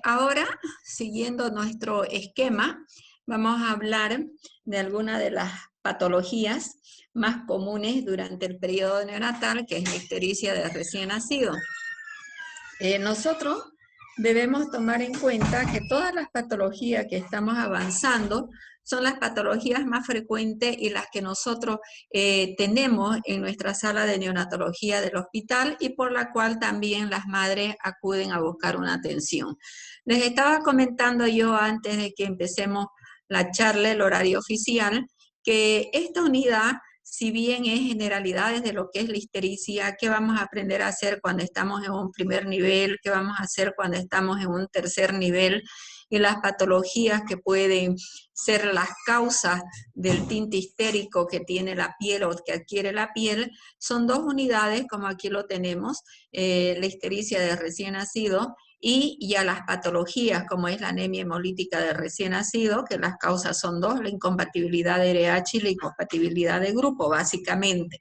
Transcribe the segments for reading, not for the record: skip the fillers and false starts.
Ahora, siguiendo nuestro esquema, vamos a hablar de algunas de las patologías más comunes durante el periodo neonatal, que es la ictericia de recién nacido. Nosotros debemos tomar en cuenta que todas las patologías que estamos avanzando son las patologías más frecuentes y las que nosotros tenemos en nuestra sala de neonatología del hospital y por la cual también las madres acuden a buscar una atención. Les estaba comentando yo antes de que empecemos la charla, el horario oficial, que esta unidad, si bien es generalidades de lo que es la ictericia, qué vamos a aprender a hacer cuando estamos en un primer nivel, qué vamos a hacer cuando estamos en un tercer nivel, y las patologías que pueden ser las causas del tinte histérico que tiene la piel o que adquiere la piel, son dos unidades, como aquí lo tenemos, la ictericia de recién nacido, y ya las patologías como es la anemia hemolítica de recién nacido, que las causas son dos, la incompatibilidad de RH y la incompatibilidad de grupo, básicamente.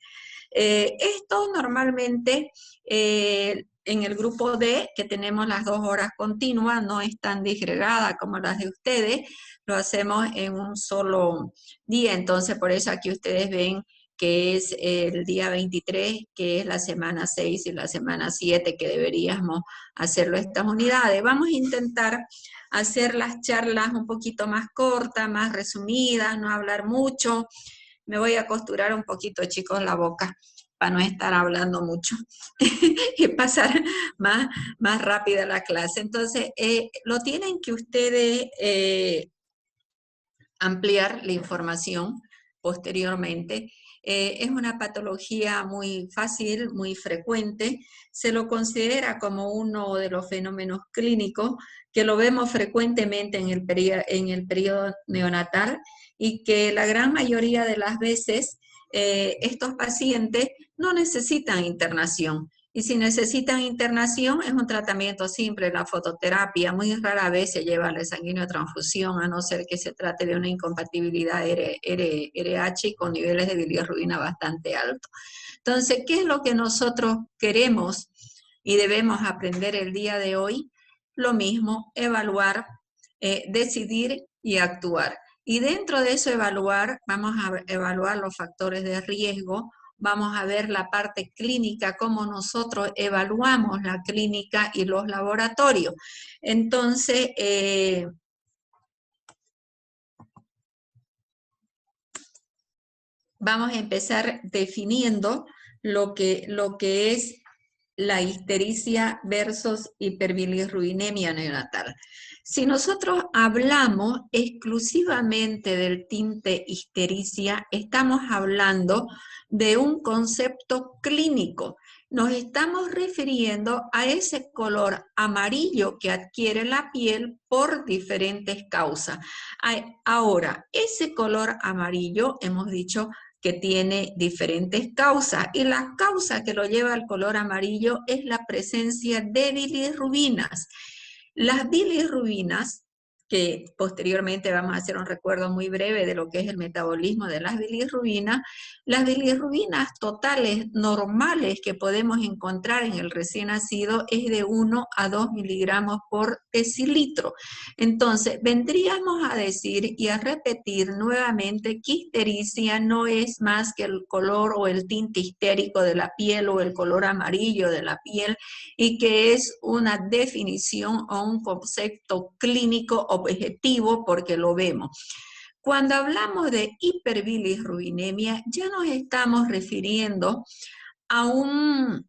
Esto normalmente en el grupo D, que tenemos las 2 horas continuas, no es tan disgregada como las de ustedes, lo hacemos en un solo día, entonces por eso aquí ustedes ven que es el día 23, que es la semana 6 y la semana 7, que deberíamos hacerlo estas unidades. Vamos a intentar hacer las charlas un poquito más cortas, más resumidas, no hablar mucho. Me voy a costurar un poquito, chicos, la boca para no estar hablando mucho y pasar más rápida la clase. Entonces, lo tienen que ustedes ampliar la información posteriormente. Es una patología muy fácil, muy frecuente. Se lo considera como uno de los fenómenos clínicos que lo vemos frecuentemente en el periodo neonatal y que la gran mayoría de las veces estos pacientes no necesitan internación. Y si necesitan internación, es un tratamiento simple, la fototerapia. Muy rara vez se lleva la sanguinotransfusión, a no ser que se trate de una incompatibilidad RH con niveles de bilirrubina bastante altos. Entonces, ¿qué es lo que nosotros queremos y debemos aprender el día de hoy? Lo mismo, evaluar, decidir y actuar. Y dentro de eso evaluar, vamos a evaluar los factores de riesgo, vamos a ver la parte clínica, cómo nosotros evaluamos la clínica y los laboratorios. Entonces, vamos a empezar definiendo lo que es la ictericia versus hiperbilirrubinemia neonatal. Si nosotros hablamos exclusivamente del tinte ictericia, estamos hablando de un concepto clínico. Nos estamos refiriendo a ese color amarillo que adquiere la piel por diferentes causas. Ahora, ese color amarillo, hemos dicho, que tiene diferentes causas, y la causa que lo lleva al color amarillo es la presencia de bilirrubinas. Las bilirrubinas, que posteriormente vamos a hacer un recuerdo muy breve de lo que es el metabolismo de las bilirrubinas totales normales que podemos encontrar en el recién nacido es de 1 a 2 miligramos por decilitro. Entonces, vendríamos a decir y a repetir nuevamente que ictericia no es más que el color o el tinte histérico de la piel o el color amarillo de la piel, y que es una definición o un concepto clínico objetivo porque lo vemos. Cuando hablamos de hiperbilirrubinemia, ya nos estamos refiriendo a un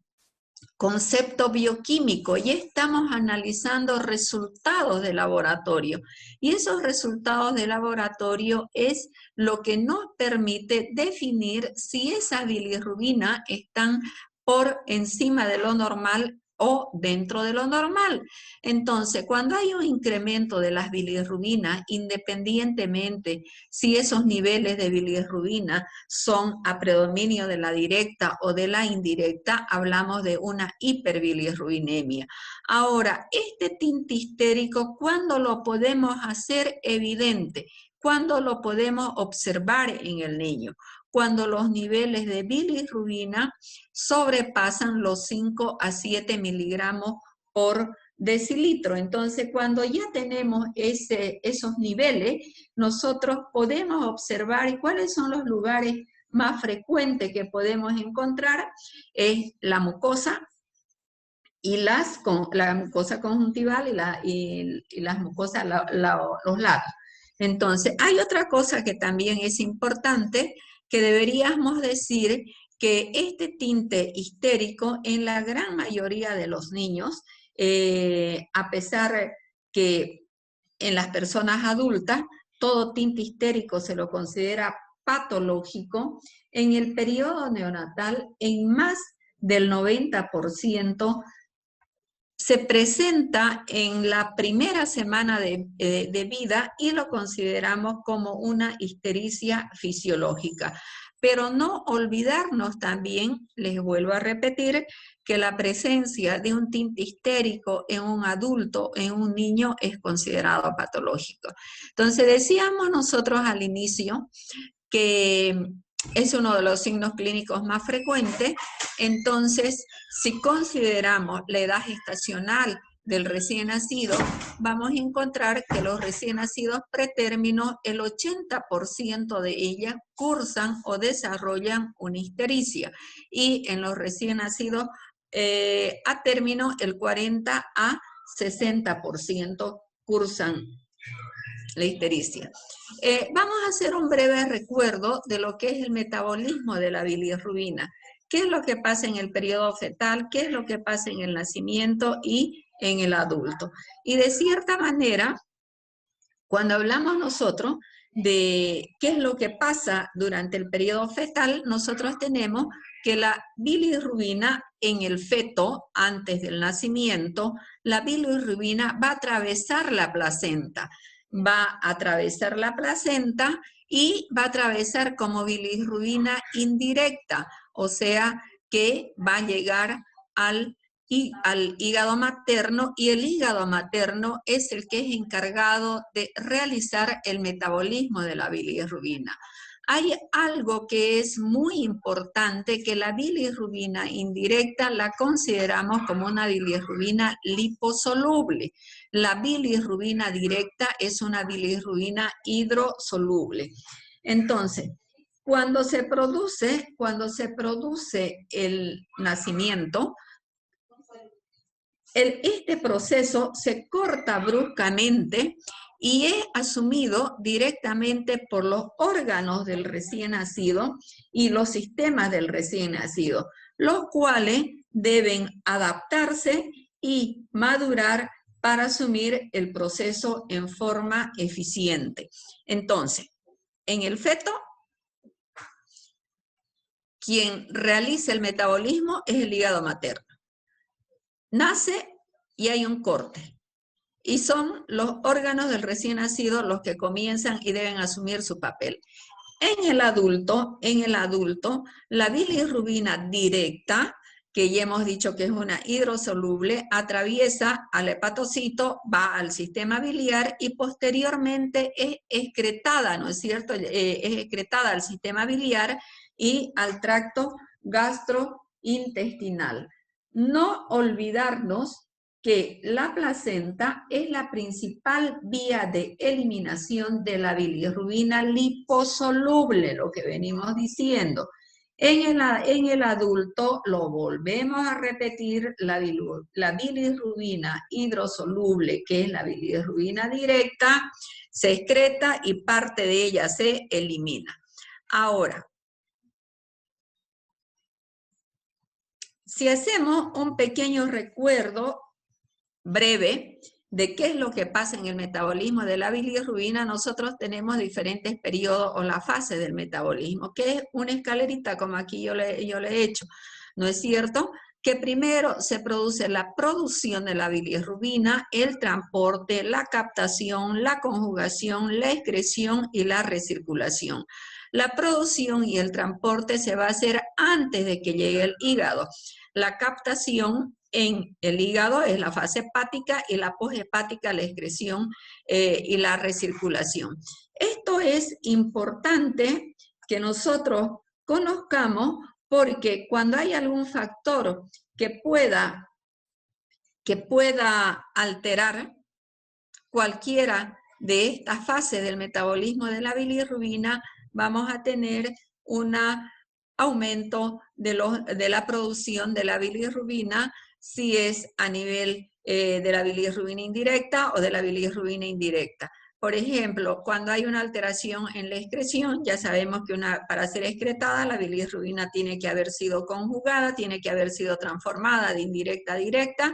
concepto bioquímico y estamos analizando resultados de laboratorio. Y esos resultados de laboratorio es lo que nos permite definir si esas bilirrubinas están por encima de lo normal o dentro de lo normal. Entonces, cuando hay un incremento de las bilirrubinas, independientemente si esos niveles de bilirrubina son a predominio de la directa o de la indirecta, hablamos de una hiperbilirrubinemia. Ahora, este tinte histérico, ¿cuándo lo podemos hacer evidente? ¿Cuándo lo podemos observar en el niño? Cuando los niveles de bilirrubina sobrepasan los 5 a 7 miligramos por decilitro. Entonces, cuando ya tenemos esos niveles, nosotros podemos observar cuáles son los lugares más frecuentes que podemos encontrar. Es la mucosa y la mucosa conjuntival y las mucosas, los labios. Entonces, hay otra cosa que también es importante, que deberíamos decir que este tinte histérico en la gran mayoría de los niños, a pesar que en las personas adultas todo tinte histérico se lo considera patológico, en el periodo neonatal en más del 90% se presenta en la primera semana de vida y lo consideramos como una histericia fisiológica. Pero no olvidarnos también, les vuelvo a repetir, que la presencia de un tinte histérico en un adulto, en un niño, es considerado patológico. Entonces decíamos nosotros al inicio que es uno de los signos clínicos más frecuentes. Entonces, si consideramos la edad gestacional del recién nacido, vamos a encontrar que los recién nacidos pretérminos, el 80% de ellas cursan o desarrollan una histericia, y en los recién nacidos a término el 40 a 60% cursan la histericia. Vamos a hacer un breve recuerdo de lo que es el metabolismo de la bilirrubina. ¿Qué es lo que pasa en el periodo fetal? ¿Qué es lo que pasa en el nacimiento y en el adulto? Y de cierta manera, cuando hablamos nosotros de qué es lo que pasa durante el periodo fetal, nosotros tenemos que la bilirrubina en el feto, antes del nacimiento, la bilirrubina va a atravesar la placenta. Va a atravesar la placenta y va a atravesar como bilirrubina indirecta, o sea que va a llegar al hígado materno, y el hígado materno es el que es encargado de realizar el metabolismo de la bilirrubina. Hay algo que es muy importante, que la bilirrubina indirecta la consideramos como una bilirrubina liposoluble. La bilirrubina directa es una bilirrubina hidrosoluble. Entonces, cuando se produce el nacimiento, este proceso se corta bruscamente y es asumido directamente por los órganos del recién nacido y los sistemas del recién nacido, los cuales deben adaptarse y madurar para asumir el proceso en forma eficiente. Entonces, en el feto, quien realiza el metabolismo es el hígado materno. Nace y hay un corte. Y son los órganos del recién nacido los que comienzan y deben asumir su papel. En el adulto, la bilirrubina directa, que ya hemos dicho que es una hidrosoluble, atraviesa al hepatocito, va al sistema biliar y posteriormente es excretada, ¿no es cierto? Es excretada al sistema biliar y al tracto gastrointestinal. No olvidarnos que la placenta es la principal vía de eliminación de la bilirrubina liposoluble, lo que venimos diciendo. En el adulto, lo volvemos a repetir, la bilirrubina hidrosoluble, que es la bilirrubina directa, se excreta y parte de ella se elimina. Ahora, si hacemos un pequeño recuerdo breve de qué es lo que pasa en el metabolismo de la bilirrubina, nosotros tenemos diferentes periodos o la fase del metabolismo, que es una escalerita como aquí yo le he hecho, ¿no es cierto? Que primero se produce la producción de la bilirrubina, el transporte, la captación, la conjugación, la excreción y la recirculación. La producción y el transporte se va a hacer antes de que llegue el hígado. La captación en el hígado es la fase hepática y la poshepática la excreción y la recirculación. Esto es importante que nosotros conozcamos, porque cuando hay algún factor que que pueda alterar cualquiera de estas fases del metabolismo de la bilirrubina, vamos a tener un aumento de la producción de la bilirrubina, si es a nivel de la bilirrubina indirecta o de la bilirrubina indirecta. Por ejemplo, cuando hay una alteración en la excreción, ya sabemos que para ser excretada la bilirrubina tiene que haber sido conjugada, tiene que haber sido transformada de indirecta a directa,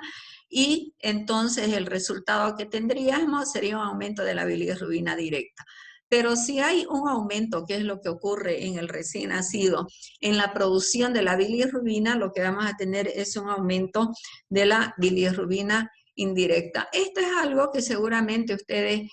y entonces el resultado que tendríamos sería un aumento de la bilirrubina directa. Pero si hay un aumento, que es lo que ocurre en el recién nacido, en la producción de la bilirrubina, lo que vamos a tener es un aumento de la bilirrubina indirecta. Esto es algo que seguramente ustedes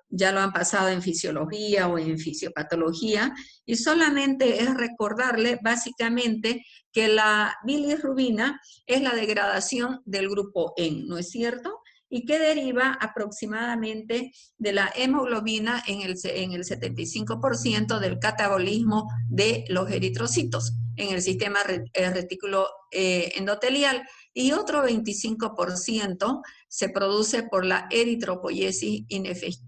ya lo han pasado en fisiología o en fisiopatología, y solamente es recordarle básicamente que la bilirrubina es la degradación del grupo N, ¿no es cierto? Y que deriva aproximadamente de la hemoglobina en el 75% del catabolismo de los eritrocitos en el sistema retículo endotelial, y otro 25% se produce por la eritropoiesis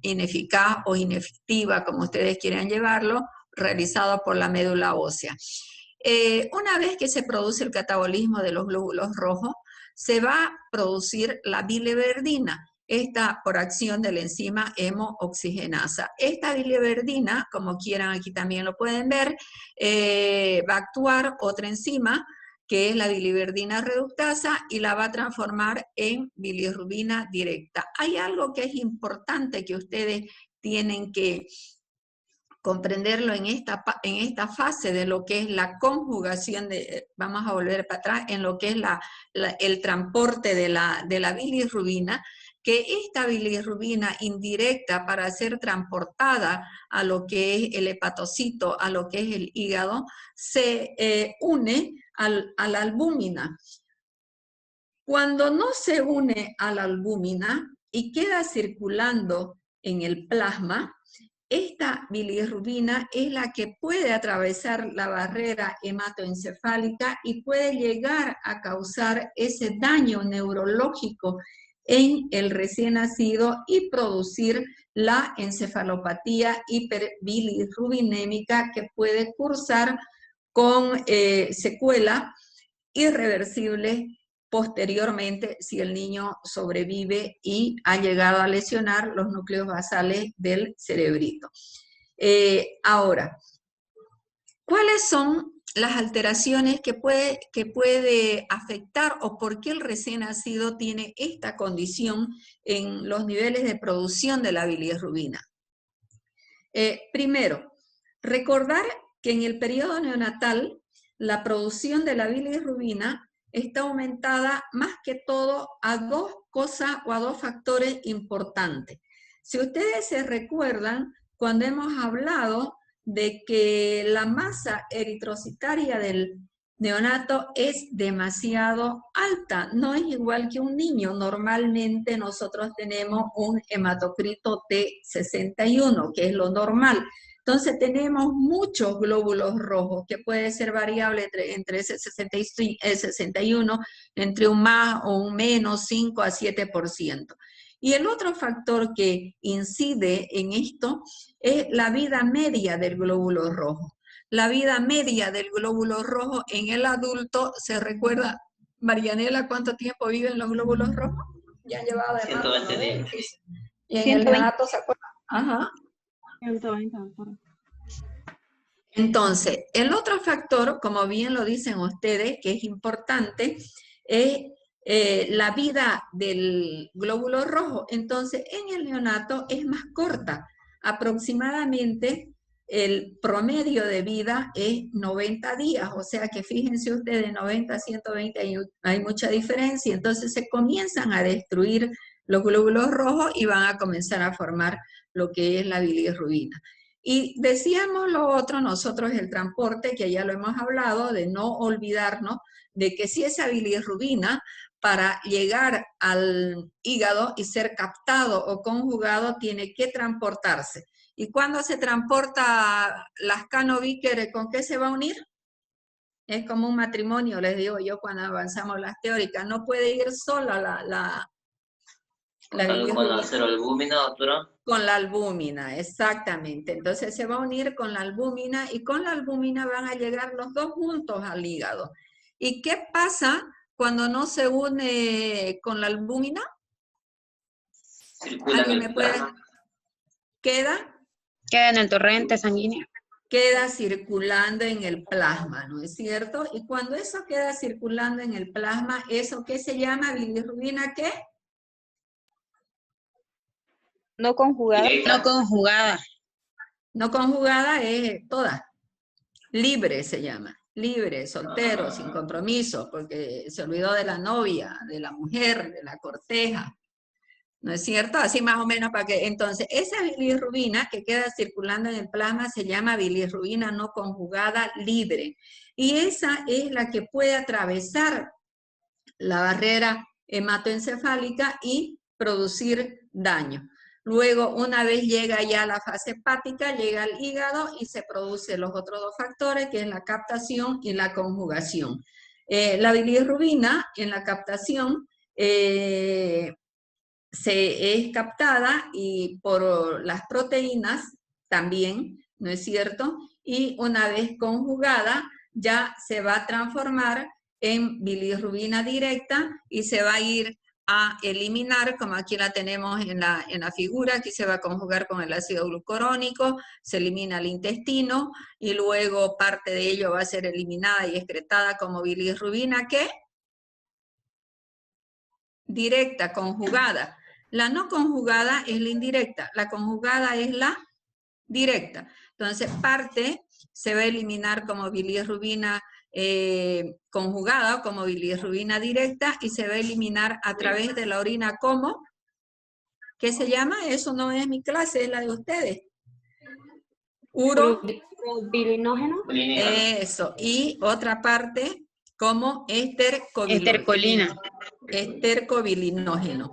ineficaz o inefectiva, como ustedes quieran llevarlo, realizado por la médula ósea. Una vez que se produce el catabolismo de los glóbulos rojos, se va a producir la biliverdina, esta por acción de la enzima hemooxigenasa. Esta biliverdina, como quieran aquí también lo pueden ver, va a actuar otra enzima, que es la biliverdina reductasa, y la va a transformar en bilirrubina directa. Hay algo que es importante que ustedes tienen que comprenderlo en esta fase de lo que es la conjugación, vamos a volver para atrás, en lo que es el transporte de la bilirrubina, que esta bilirrubina indirecta, para ser transportada a lo que es el hepatocito, a lo que es el hígado, se une a la albúmina. Cuando no se une a la albúmina y queda circulando en el plasma, esta bilirrubina es la que puede atravesar la barrera hematoencefálica y puede llegar a causar ese daño neurológico en el recién nacido y producir la encefalopatía hiperbilirrubinémica, que puede cursar con secuela irreversible posteriormente si el niño sobrevive y ha llegado a lesionar los núcleos basales del cerebrito. Ahora, ¿cuáles son las alteraciones que puede afectar, o por qué el recién nacido tiene esta condición en los niveles de producción de la bilirrubina? Primero, recordar que en el periodo neonatal la producción de la bilirrubina está aumentada más que todo a dos cosas o a dos factores importantes. Si ustedes se recuerdan, cuando hemos hablado de que la masa eritrocitaria del neonato es demasiado alta, no es igual que un niño. Normalmente nosotros tenemos un hematocrito T61, que es lo normal. Entonces tenemos muchos glóbulos rojos, que puede ser variable entre ese 61, entre un más o un menos 5 a 7%. Y el otro factor que incide en esto es la vida media del glóbulo rojo. La vida media del glóbulo rojo en el adulto, ¿se recuerda, Marianela, cuánto tiempo viven los glóbulos rojos? Ya han llevado de 120 días. Y en el neonato, ¿se acuerdan? Ajá. 120, doctora. Entonces, el otro factor, como bien lo dicen ustedes, que es importante, es la vida del glóbulo rojo. Entonces, en el neonato es más corta. Aproximadamente el promedio de vida es 90 días, o sea que fíjense ustedes, de 90 a 120 hay mucha diferencia. Entonces se comienzan a destruir los glóbulos rojos y van a comenzar a formar lo que es la bilirrubina. Y decíamos lo otro nosotros, el transporte, que ya lo hemos hablado, de no olvidarnos de que si esa bilirrubina, para llegar al hígado y ser captado o conjugado, tiene que transportarse. ¿Y cuando se transporta las Canobíquer, con qué se va a unir? Es como un matrimonio, les digo yo, cuando avanzamos las teóricas. No puede ir sola la Con la bilirrubina. albúmina, doctora. Con la albúmina, exactamente. Entonces se va a unir con la albúmina y con la albúmina van a llegar los dos juntos al hígado. ¿Y qué pasa cuando no se une con la albúmina? Circula en ¿Alguien el me puede? plasma. Queda en el torrente sanguíneo. queda circulando en el plasma, ¿no es cierto? Y cuando eso queda circulando en el plasma, ¿eso qué se llama? ¿Bilirrubina qué? No conjugada. Directa. No conjugada. No conjugada es toda. Libre se llama. Libre, soltero, sin compromiso, porque se olvidó de la novia, de la mujer, de la corteja. ¿No es cierto? Así más o menos para que... Entonces, esa bilirrubina que queda circulando en el plasma se llama bilirrubina no conjugada libre. Y esa es la que puede atravesar la barrera hematoencefálica y producir daño. Luego, una vez llega ya a la fase hepática, llega al hígado y se producen los otros dos factores, que es la captación y la conjugación. La bilirrubina en la captación se es captada y por las proteínas también, ¿no es cierto? Y una vez conjugada ya se va a transformar en bilirrubina directa y se va a ir a eliminar, como aquí la tenemos en la figura, aquí se va a conjugar con el ácido glucurónico, se elimina el intestino y luego parte de ello va a ser eliminada y excretada como bilirrubina, ¿qué? Directa, conjugada. La no conjugada es la indirecta, la conjugada es la directa. Entonces, parte se va a eliminar como bilirrubina conjugada, como bilirrubina directa, y se va a eliminar a través de la orina como, ¿qué se llama? Eso no es mi clase, es la de ustedes. Bilinógeno. Eso, y otra parte como Estercolina. estercobilinógeno.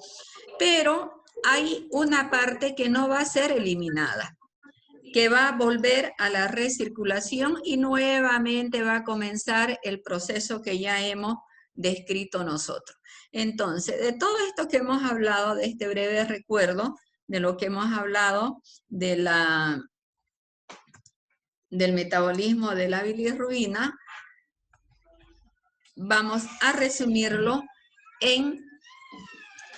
Pero hay una parte que no va a ser eliminada, que va a volver a la recirculación y nuevamente va a comenzar el proceso que ya hemos descrito nosotros. Entonces, de todo esto que hemos hablado, de este breve recuerdo, de lo que hemos hablado del metabolismo de la bilirrubina, vamos a resumirlo en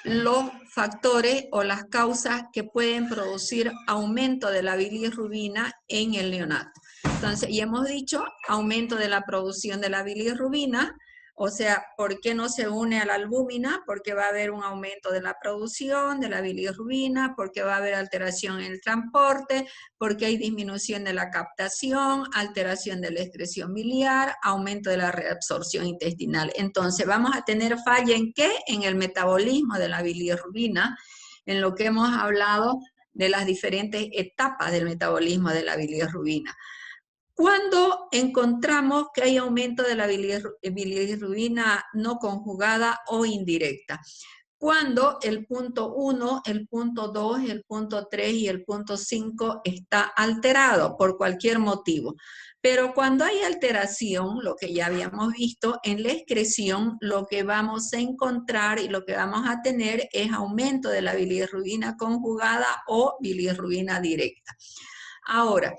los factores o las causas que pueden producir aumento de la bilirrubina en el neonato. Entonces, ya hemos dicho, aumento de la producción de la bilirrubina, o sea, ¿por qué no se une a la albúmina? Porque va a haber un aumento de la producción de la bilirrubina, porque va a haber alteración en el transporte, porque hay disminución de la captación, alteración de la excreción biliar, aumento de la reabsorción intestinal. Entonces, vamos a tener falla ¿en qué? En el metabolismo de la bilirrubina, en lo que hemos hablado de las diferentes etapas del metabolismo de la bilirrubina. Cuando encontramos que hay aumento de la bilirrubina no conjugada o indirecta, cuando el punto 1, el punto 2, el punto 3 y el punto 5 está alterado por cualquier motivo. Pero cuando hay alteración, lo que ya habíamos visto, en la excreción lo que vamos a encontrar y lo que vamos a tener es aumento de la bilirrubina conjugada o bilirrubina directa. Ahora,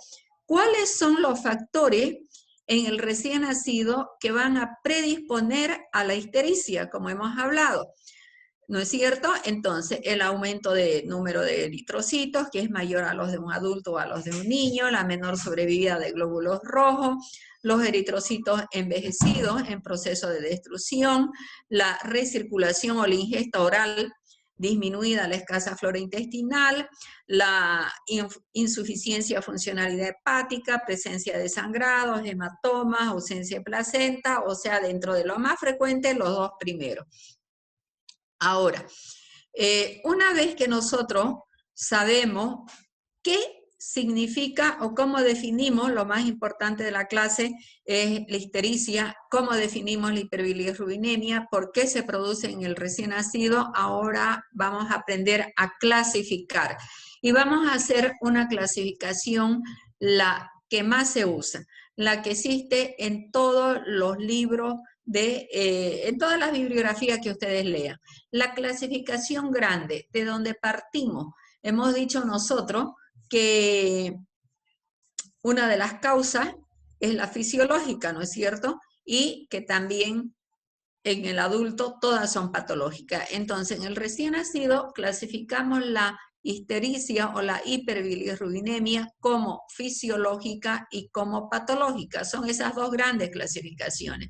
¿cuáles son los factores en el recién nacido que van a predisponer a la ictericia, como hemos hablado? ¿No es cierto? Entonces, el aumento de número de eritrocitos, que es mayor a los de un adulto o a los de un niño, la menor sobrevida de glóbulos rojos, los eritrocitos envejecidos en proceso de destrucción, la recirculación o la ingesta oral disminuida, la escasa flora intestinal, la insuficiencia funcionalidad hepática, presencia de sangrados, hematomas, ausencia de placenta, o sea, dentro de lo más frecuente, los dos primeros. Ahora, una vez que nosotros sabemos qué significa o cómo definimos, lo más importante de la clase es la ictericia, cómo definimos la hiperbilirrubinemia, por qué se produce en el recién nacido, ahora vamos a aprender a clasificar. Y vamos a hacer una clasificación, la que más se usa. la que existe en todos los libros, en todas las bibliografías que ustedes lean. La clasificación grande, de donde partimos, hemos dicho nosotros que una de las causas es la fisiológica, ¿no es cierto? Y que también en el adulto todas son patológicas. Entonces, en el recién nacido clasificamos la histericia o la hiperbilirrubinemia como fisiológica y como patológica. Son esas dos grandes clasificaciones.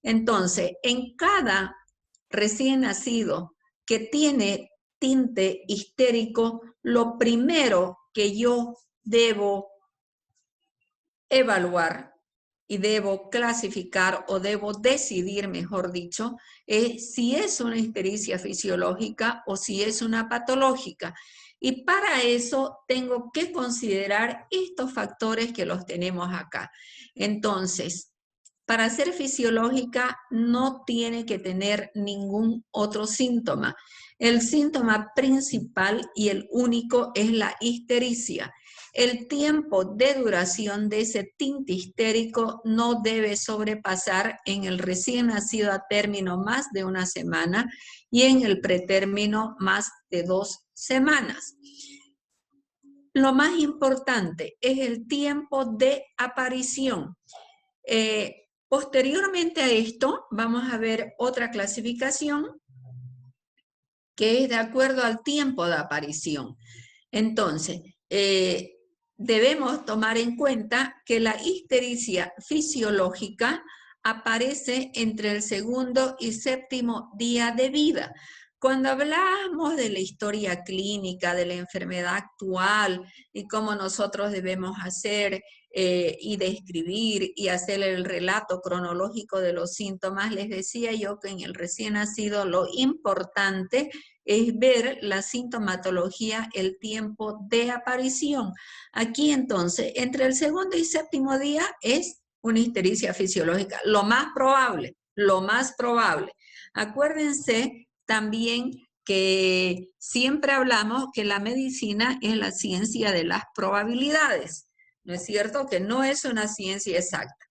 Entonces, en cada recién nacido que tiene tinte histérico, lo primero que yo debo evaluar y debo clasificar o debo decidir, mejor dicho, es si es una histericia fisiológica o si es una patológica. Y para eso tengo que considerar estos factores que los tenemos acá. Entonces, para ser fisiológica no tiene que tener ningún otro síntoma. El síntoma principal y el único es la histericia. El tiempo de duración de ese tinte histérico no debe sobrepasar en el recién nacido a término más de una semana y en el pretérmino más de 2 semanas. Lo más importante es el tiempo de aparición. Posteriormente a esto, vamos a ver otra clasificación que es de acuerdo al tiempo de aparición. Entonces, debemos tomar en cuenta que la histericia fisiológica aparece entre el 2º y 7º día de vida. Cuando hablamos de la historia clínica, de la enfermedad actual y cómo nosotros debemos hacer y describir y hacer el relato cronológico de los síntomas, les decía yo que en el recién nacido lo importante es ver la sintomatología, el tiempo de aparición. Aquí entonces, entre el 2º y 7º día es una histericia fisiológica, lo más probable, lo más probable. Acuérdense también que siempre hablamos que la medicina es la ciencia de las probabilidades, ¿no es cierto? Que no es una ciencia exacta.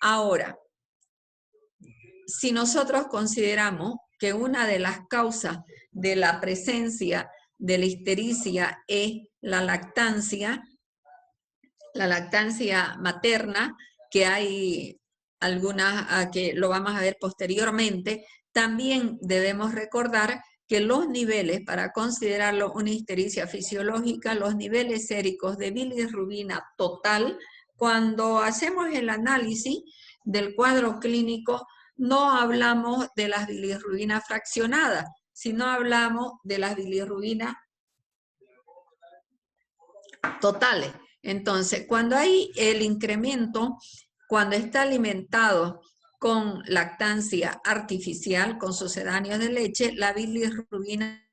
Ahora, si nosotros consideramos que una de las causas de la presencia de la histericia es la lactancia materna, que hay algunas que lo vamos a ver posteriormente, también debemos recordar que los niveles, para considerarlo una histericia fisiológica, los niveles séricos de bilirrubina total, cuando hacemos el análisis del cuadro clínico, no hablamos de las bilirrubinas fraccionadas, sino hablamos de las bilirrubinas totales. Entonces, cuando hay el incremento, cuando está alimentado con lactancia artificial, con sucedáneos de leche, la bilirrubina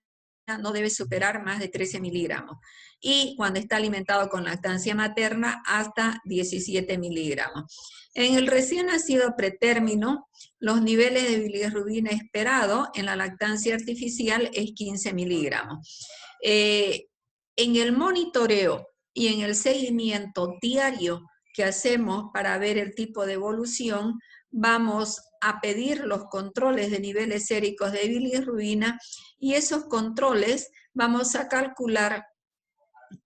no debe superar más de 13 miligramos. Y cuando está alimentado con lactancia materna, hasta 17 miligramos. En el recién nacido pretérmino, los niveles de bilirrubina esperado en la lactancia artificial es 15 miligramos. En el monitoreo y en el seguimiento diario que hacemos para ver el tipo de evolución, vamos a pedir los controles de niveles séricos de bilirrubina y esos controles vamos a calcular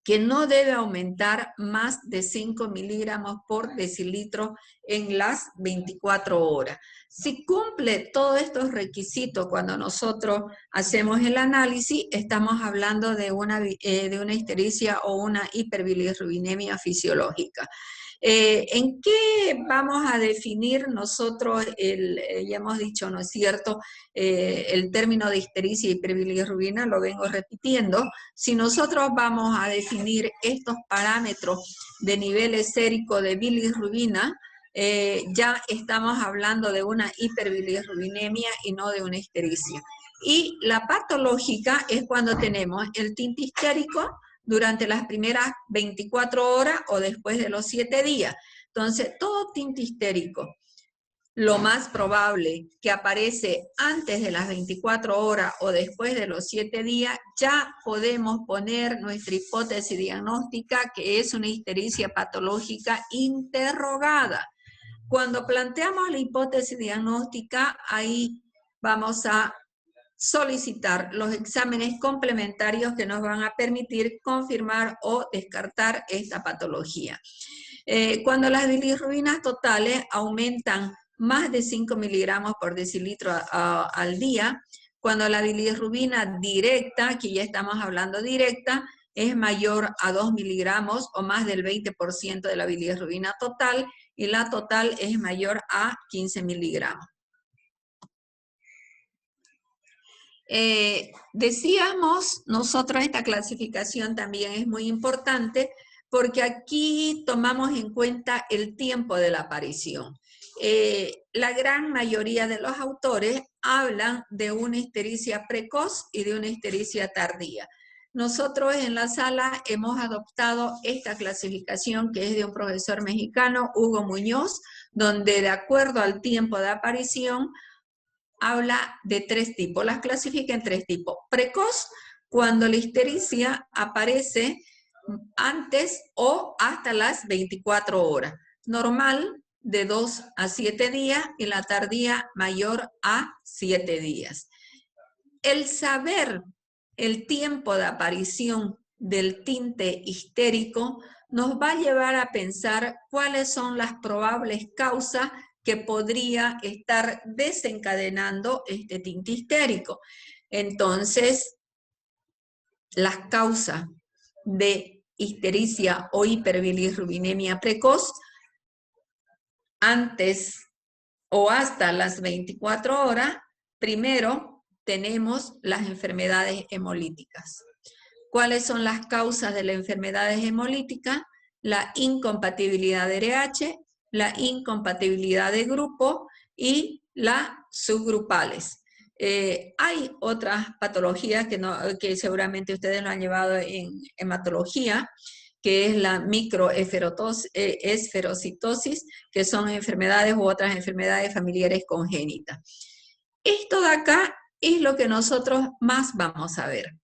que no debe aumentar más de 5 miligramos por decilitro en las 24 horas. Si cumple todos estos requisitos cuando nosotros hacemos el análisis, estamos hablando de una histericia o una hiperbilirrubinemia fisiológica. ¿En qué vamos a definir nosotros, ya hemos dicho, ¿no es cierto?, el término de histericia y hiperbilirrubina, lo vengo repitiendo. Si nosotros vamos a definir estos parámetros de niveles séricos de bilirrubina, ya estamos hablando de una hiperbilirrubinemia y no de una histericia. Y la patológica es cuando tenemos el tinte histérico durante las primeras 24 horas o después de los 7 días. Entonces, todo tinte histérico lo más probable que aparece antes de las 24 horas o después de los 7 días, ya podemos poner nuestra hipótesis diagnóstica, que es una ictericia patológica interrogada. Cuando planteamos la hipótesis diagnóstica, ahí vamos a solicitar los exámenes complementarios que nos van a permitir confirmar o descartar esta patología. Cuando las bilirrubinas totales aumentan más de 5 miligramos por decilitro al día, cuando la bilirrubina directa, aquí ya estamos hablando directa, es mayor a 2 miligramos o más del 20% de la bilirrubina total, y la total es mayor a 15 miligramos. Decíamos, nosotros esta clasificación también es muy importante porque aquí tomamos en cuenta el tiempo de la aparición. La gran mayoría de los autores hablan de una ictericia precoz y de una ictericia tardía. Nosotros en la sala hemos adoptado esta clasificación que es de un profesor mexicano, Hugo Muñoz, donde de acuerdo al tiempo de aparición habla de 3 tipos, las clasifica en 3 tipos. Precoz, cuando la ictericia aparece antes o hasta las 24 horas. Normal, de 2 a 7 días, y la tardía mayor a 7 días. El saber el tiempo de aparición del tinte histérico nos va a llevar a pensar cuáles son las probables causas que podría estar desencadenando este tinte histérico. Entonces, las causas de ictericia o hiperbilirrubinemia precoz antes o hasta las 24 horas, primero tenemos las enfermedades hemolíticas. ¿Cuáles son las causas de las enfermedades hemolíticas? La incompatibilidad de RH, la incompatibilidad de grupo y las subgrupales. Hay otras patologías que seguramente ustedes lo han llevado en hematología, que es la microesferocitosis, que son enfermedades u otras enfermedades familiares congénitas. Esto de acá es lo que nosotros más vamos a ver.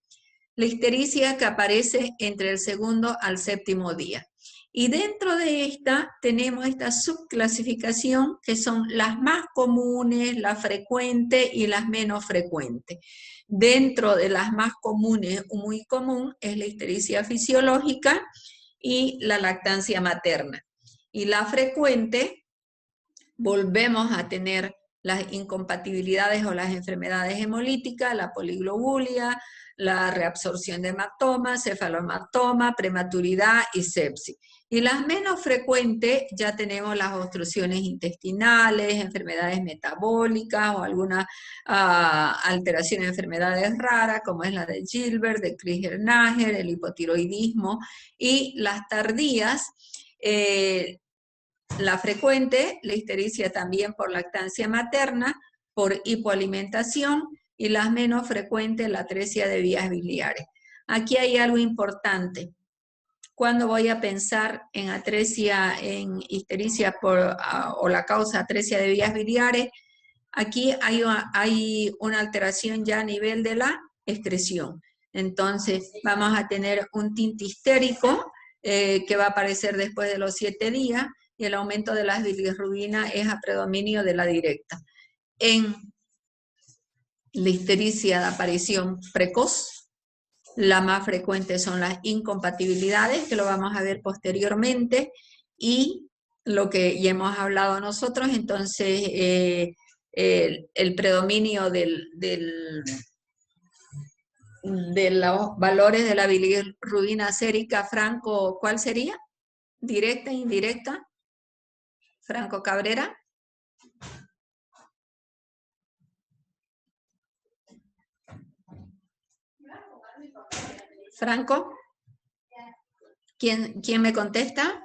La ictericia que aparece entre el segundo al séptimo día. Y dentro de esta tenemos esta subclasificación que son las más comunes, las frecuentes y las menos frecuentes. Dentro de las más comunes o muy común es la ictericia fisiológica y la lactancia materna. Y la frecuente, volvemos a tener las incompatibilidades o las enfermedades hemolíticas, la poliglobulia, la reabsorción de hematoma, cefalohematoma, prematuridad y sepsis. Y las menos frecuentes ya tenemos las obstrucciones intestinales, enfermedades metabólicas o algunas alteraciones de enfermedades raras, como es la de Gilbert, de Crigler-Najjar, el hipotiroidismo, y las tardías, la frecuente, la ictericia también por lactancia materna, por hipoalimentación, y las menos frecuentes, la atresia de vías biliares. Aquí hay algo importante. Cuando voy a pensar en atresia, en ictericia o la causa atresia de vías biliares, aquí hay una alteración ya a nivel de la excreción. Entonces, vamos a tener un tinte histérico que va a aparecer después de los 7 días, y el aumento de las bilirrubinas es a predominio de la directa. En la ictericia de aparición precoz, la más frecuente son las incompatibilidades, que lo vamos a ver posteriormente, y lo que ya hemos hablado nosotros. Entonces, el predominio de los valores de la bilirrubina sérica, Franco, ¿cuál sería? ¿Directa e indirecta? Franco Cabrera. Franco, ¿quién me contesta?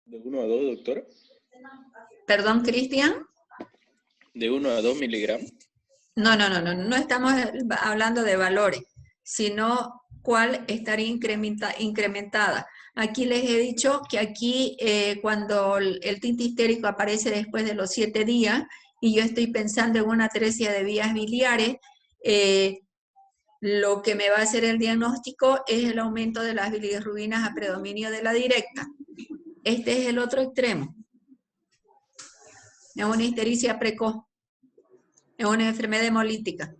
¿De 1 a 2, doctora? Perdón, Cristian. ¿De 1 a 2 miligramos? No estamos hablando de valores, sino cuál estaría incrementada. Aquí les he dicho que aquí cuando el tinte histérico aparece después de los 7 días y yo estoy pensando en una atresia de vías biliares, lo que me va a hacer el diagnóstico es el aumento de las bilirrubinas a predominio de la directa. Este es el otro extremo. Es una histericia precoz. Es una enfermedad hemolítica.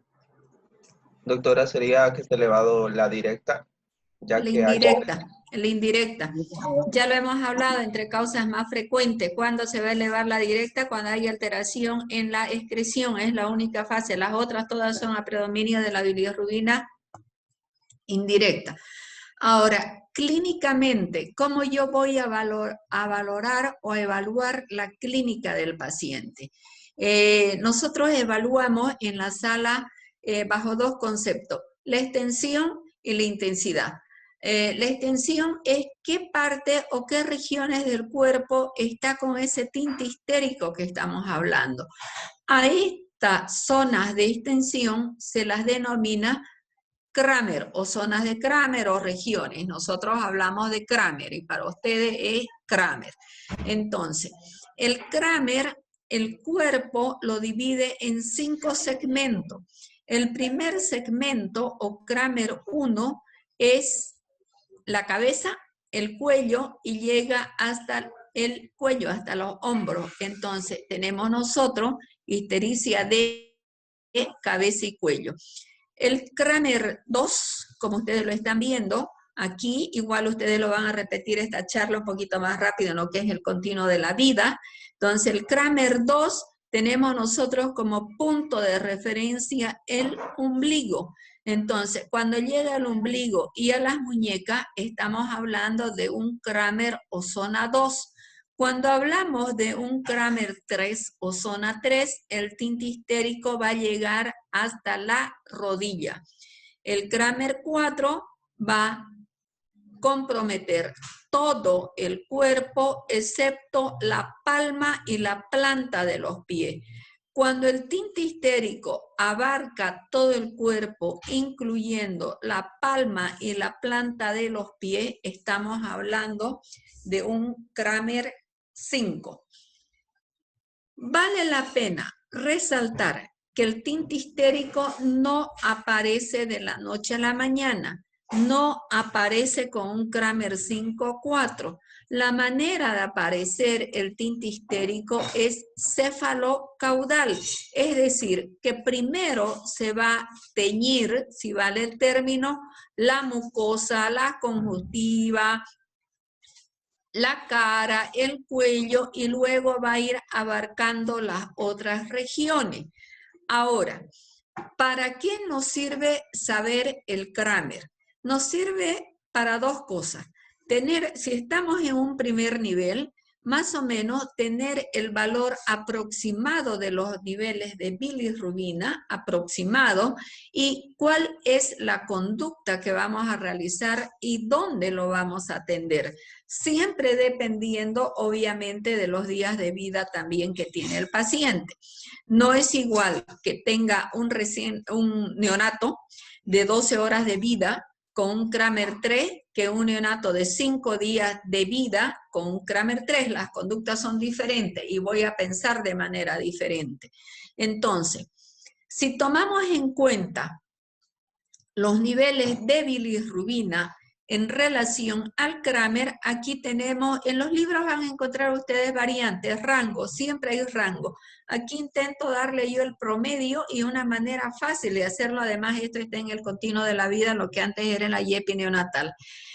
Doctora, ¿sería que esté elevado la directa? Ya La que hay... indirecta, la indirecta. Ya lo hemos hablado entre causas más frecuentes. ¿Cuándo se va a elevar la directa? Cuando hay alteración en la excreción. Es la única fase. Las otras todas son a predominio de la bilirrubina indirecta. Ahora, clínicamente, ¿cómo yo voy a valorar o evaluar la clínica del paciente? Nosotros evaluamos en la sala bajo 2 conceptos, la extensión y la intensidad. La extensión es qué parte o qué regiones del cuerpo está con ese tinte histérico que estamos hablando. A estas zonas de extensión se las denomina Kramer o zonas de Kramer o regiones. Nosotros hablamos de Kramer y para ustedes es Kramer. Entonces, el Kramer, el cuerpo lo divide en 5 segmentos. El primer segmento o Kramer 1 es la cabeza, el cuello y llega hasta el cuello, hasta los hombros. Entonces, tenemos nosotros histericia de cabeza y cuello. El Kramer 2, como ustedes lo están viendo, aquí igual ustedes lo van a repetir esta charla un poquito más rápido en lo que es el continuo de la vida. Entonces el Kramer 2 tenemos nosotros como punto de referencia el ombligo. Entonces cuando llega al ombligo y a las muñecas estamos hablando de un Kramer o zona 2. Cuando hablamos de un Kramer 3 o zona 3, el tinte histérico va a llegar hasta la rodilla. El Kramer 4 va a comprometer todo el cuerpo excepto la palma y la planta de los pies. Cuando el tinte histérico abarca todo el cuerpo, incluyendo la palma y la planta de los pies, estamos hablando de un Kramer 5. Vale la pena resaltar que el tinte histérico no aparece de la noche a la mañana, no aparece con un Kramer 5-4. La manera de aparecer el tinte histérico es cefalocaudal, es decir, que primero se va a teñir, si vale el término, la mucosa, la conjuntiva, la cara, el cuello y luego va a ir abarcando las otras regiones. Ahora, ¿para qué nos sirve saber el Kramer? Nos sirve para 2 cosas. Si estamos en un primer nivel, más o menos tener el valor aproximado de los niveles de bilirrubina, aproximado, y cuál es la conducta que vamos a realizar y dónde lo vamos a atender. Siempre dependiendo, obviamente, de los días de vida también que tiene el paciente. No es igual que tenga un neonato de 12 horas de vida con un Kramer 3 que un neonato de 5 días de vida con un Kramer 3. Las conductas son diferentes y voy a pensar de manera diferente. Entonces, si tomamos en cuenta los niveles de bilirrubina en relación al Kramer, aquí tenemos, en los libros van a encontrar ustedes variantes, rango, siempre hay rango. Aquí intento darle yo el promedio y una manera fácil de hacerlo, además esto está en el continuo de la vida, lo que antes era en la YEPI neonatal.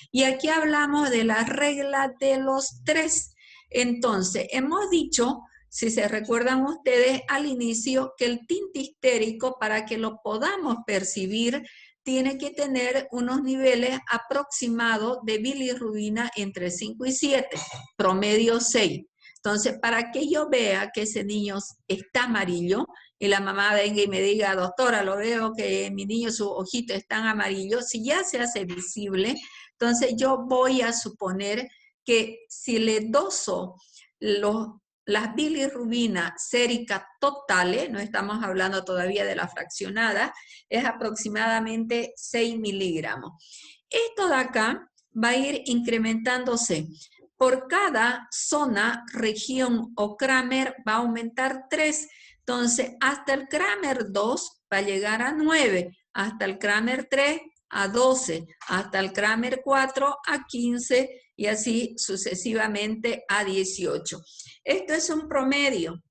Y aquí hablamos de la regla de los 3. Entonces, hemos dicho, si se recuerdan ustedes al inicio, que el tinte histérico, para que lo podamos percibir, tiene que tener unos niveles aproximados de bilirrubina entre 5 y 7, promedio 6. Entonces, para que yo vea que ese niño está amarillo y la mamá venga y me diga, doctora, lo veo que mi niño, sus ojitos están amarillos, si ya se hace visible, entonces yo voy a suponer que si le doso las bilirrubinas séricas totales, no estamos hablando todavía de la fraccionada, es aproximadamente 6 miligramos. Esto de acá va a ir incrementándose. Por cada zona, región o Kramer va a aumentar 3. Entonces, hasta el Kramer 2 va a llegar a 9, hasta el Kramer 3 a 12, hasta el Kramer 4 a 15 y así sucesivamente a 18. Esto es un promedio,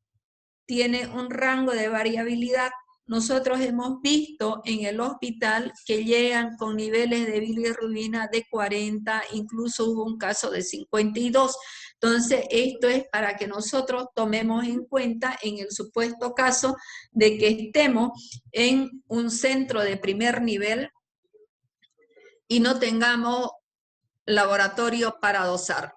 tiene un rango de variabilidad. Nosotros hemos visto en el hospital que llegan con niveles de bilirrubina de 40, incluso hubo un caso de 52. Entonces, esto es para que nosotros tomemos en cuenta en el supuesto caso de que estemos en un centro de primer nivel y no tengamos laboratorio para dosar.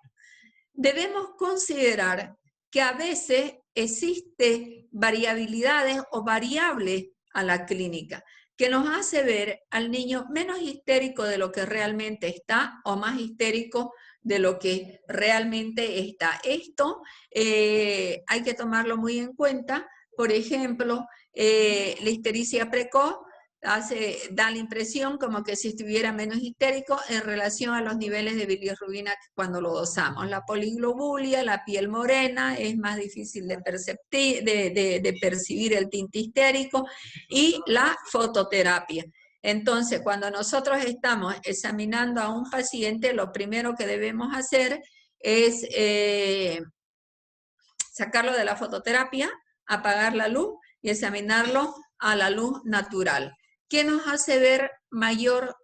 Debemos considerar que a veces existe variabilidades o variables a la clínica, que nos hace ver al niño menos histérico de lo que realmente está o más histérico de lo que realmente está. Esto hay que tomarlo muy en cuenta. Por ejemplo, la histericia precoz da la impresión como que si estuviera menos histérico en relación a los niveles de bilirrubina cuando lo dosamos. La poliglobulia, la piel morena, es más difícil de percibir el tinte histérico, y la fototerapia. Entonces, cuando nosotros estamos examinando a un paciente, lo primero que debemos hacer es sacarlo de la fototerapia, apagar la luz y examinarlo a la luz natural. ¿Qué nos hace ver mayor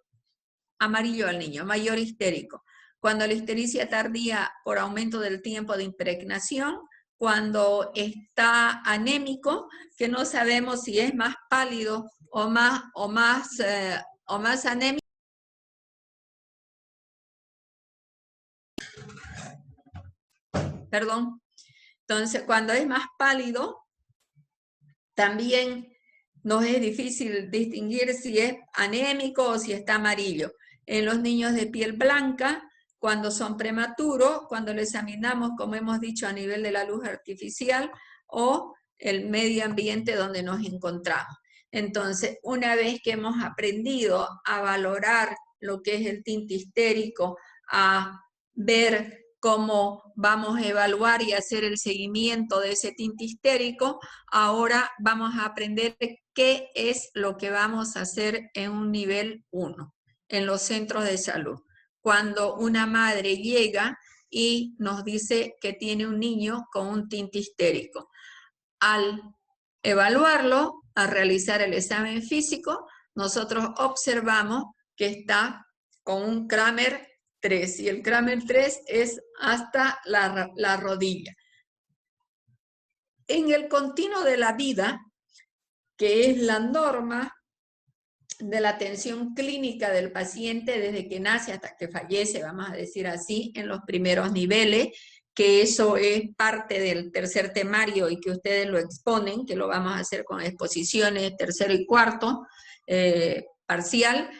amarillo al niño, mayor histérico? Cuando la histericia tardía por aumento del tiempo de impregnación, cuando está anémico, que no sabemos si es más pálido o más anémico. Perdón. Entonces, cuando es más pálido, también nos es difícil distinguir si es anémico o si está amarillo. En los niños de piel blanca, cuando son prematuros, cuando lo examinamos, como hemos dicho, a nivel de la luz artificial o el medio ambiente donde nos encontramos. Entonces, una vez que hemos aprendido a valorar lo que es el tinte histérico, a ver cómo vamos a evaluar y hacer el seguimiento de ese tinte histérico, ahora vamos a aprender qué es lo que vamos a hacer en un nivel 1, en los centros de salud. Cuando una madre llega y nos dice que tiene un niño con un tinte histérico. Al evaluarlo, al realizar el examen físico, nosotros observamos que está con un Kramer 3, y el Kramer 3 es hasta la rodilla. En el continuo de la vida, que es la norma de la atención clínica del paciente desde que nace hasta que fallece, vamos a decir así, en los primeros niveles, que eso es parte del tercer temario y que ustedes lo exponen, que lo vamos a hacer con exposiciones tercero y cuarto, parcial.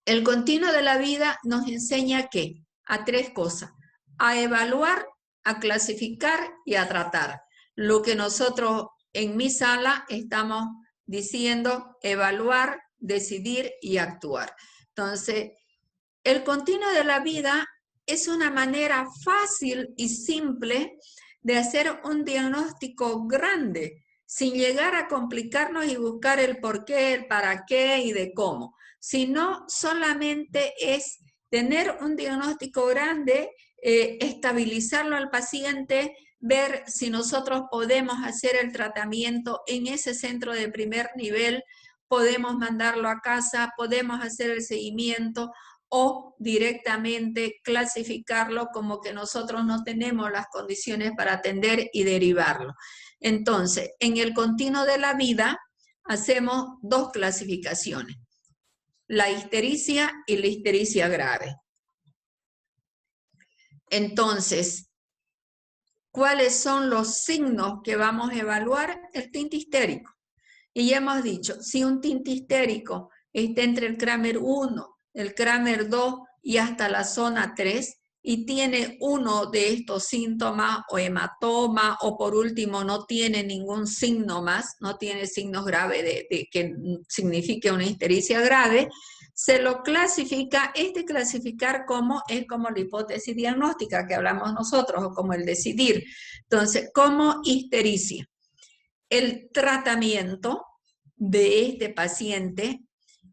El continuo de la vida nos enseña ¿qué? A 3 cosas: a evaluar, a clasificar y a tratar. Lo que nosotros en mi sala estamos diciendo: evaluar, decidir y actuar. Entonces, el continuo de la vida es una manera fácil y simple de hacer un diagnóstico grande, sin llegar a complicarnos y buscar el por qué, el para qué y de cómo, sino solamente es tener un diagnóstico grande, estabilizarlo al paciente, ver si nosotros podemos hacer el tratamiento en ese centro de primer nivel, podemos mandarlo a casa, podemos hacer el seguimiento o directamente clasificarlo como que nosotros no tenemos las condiciones para atender y derivarlo. Entonces, en el continuo de la vida hacemos 2 clasificaciones: la histericia y la histericia grave. Entonces, ¿cuáles son los signos que vamos a evaluar? El tinte histérico. Y ya hemos dicho, si un tinte histérico está entre el Kramer 1, el Kramer 2 y hasta la zona 3, y tiene uno de estos síntomas o hematoma, o por último no tiene ningún signo más, no tiene signos graves de que signifique una histericia grave, se lo clasifica, clasificar como es como la hipótesis diagnóstica que hablamos nosotros, o como el decidir. Entonces, como histericia. El tratamiento de este paciente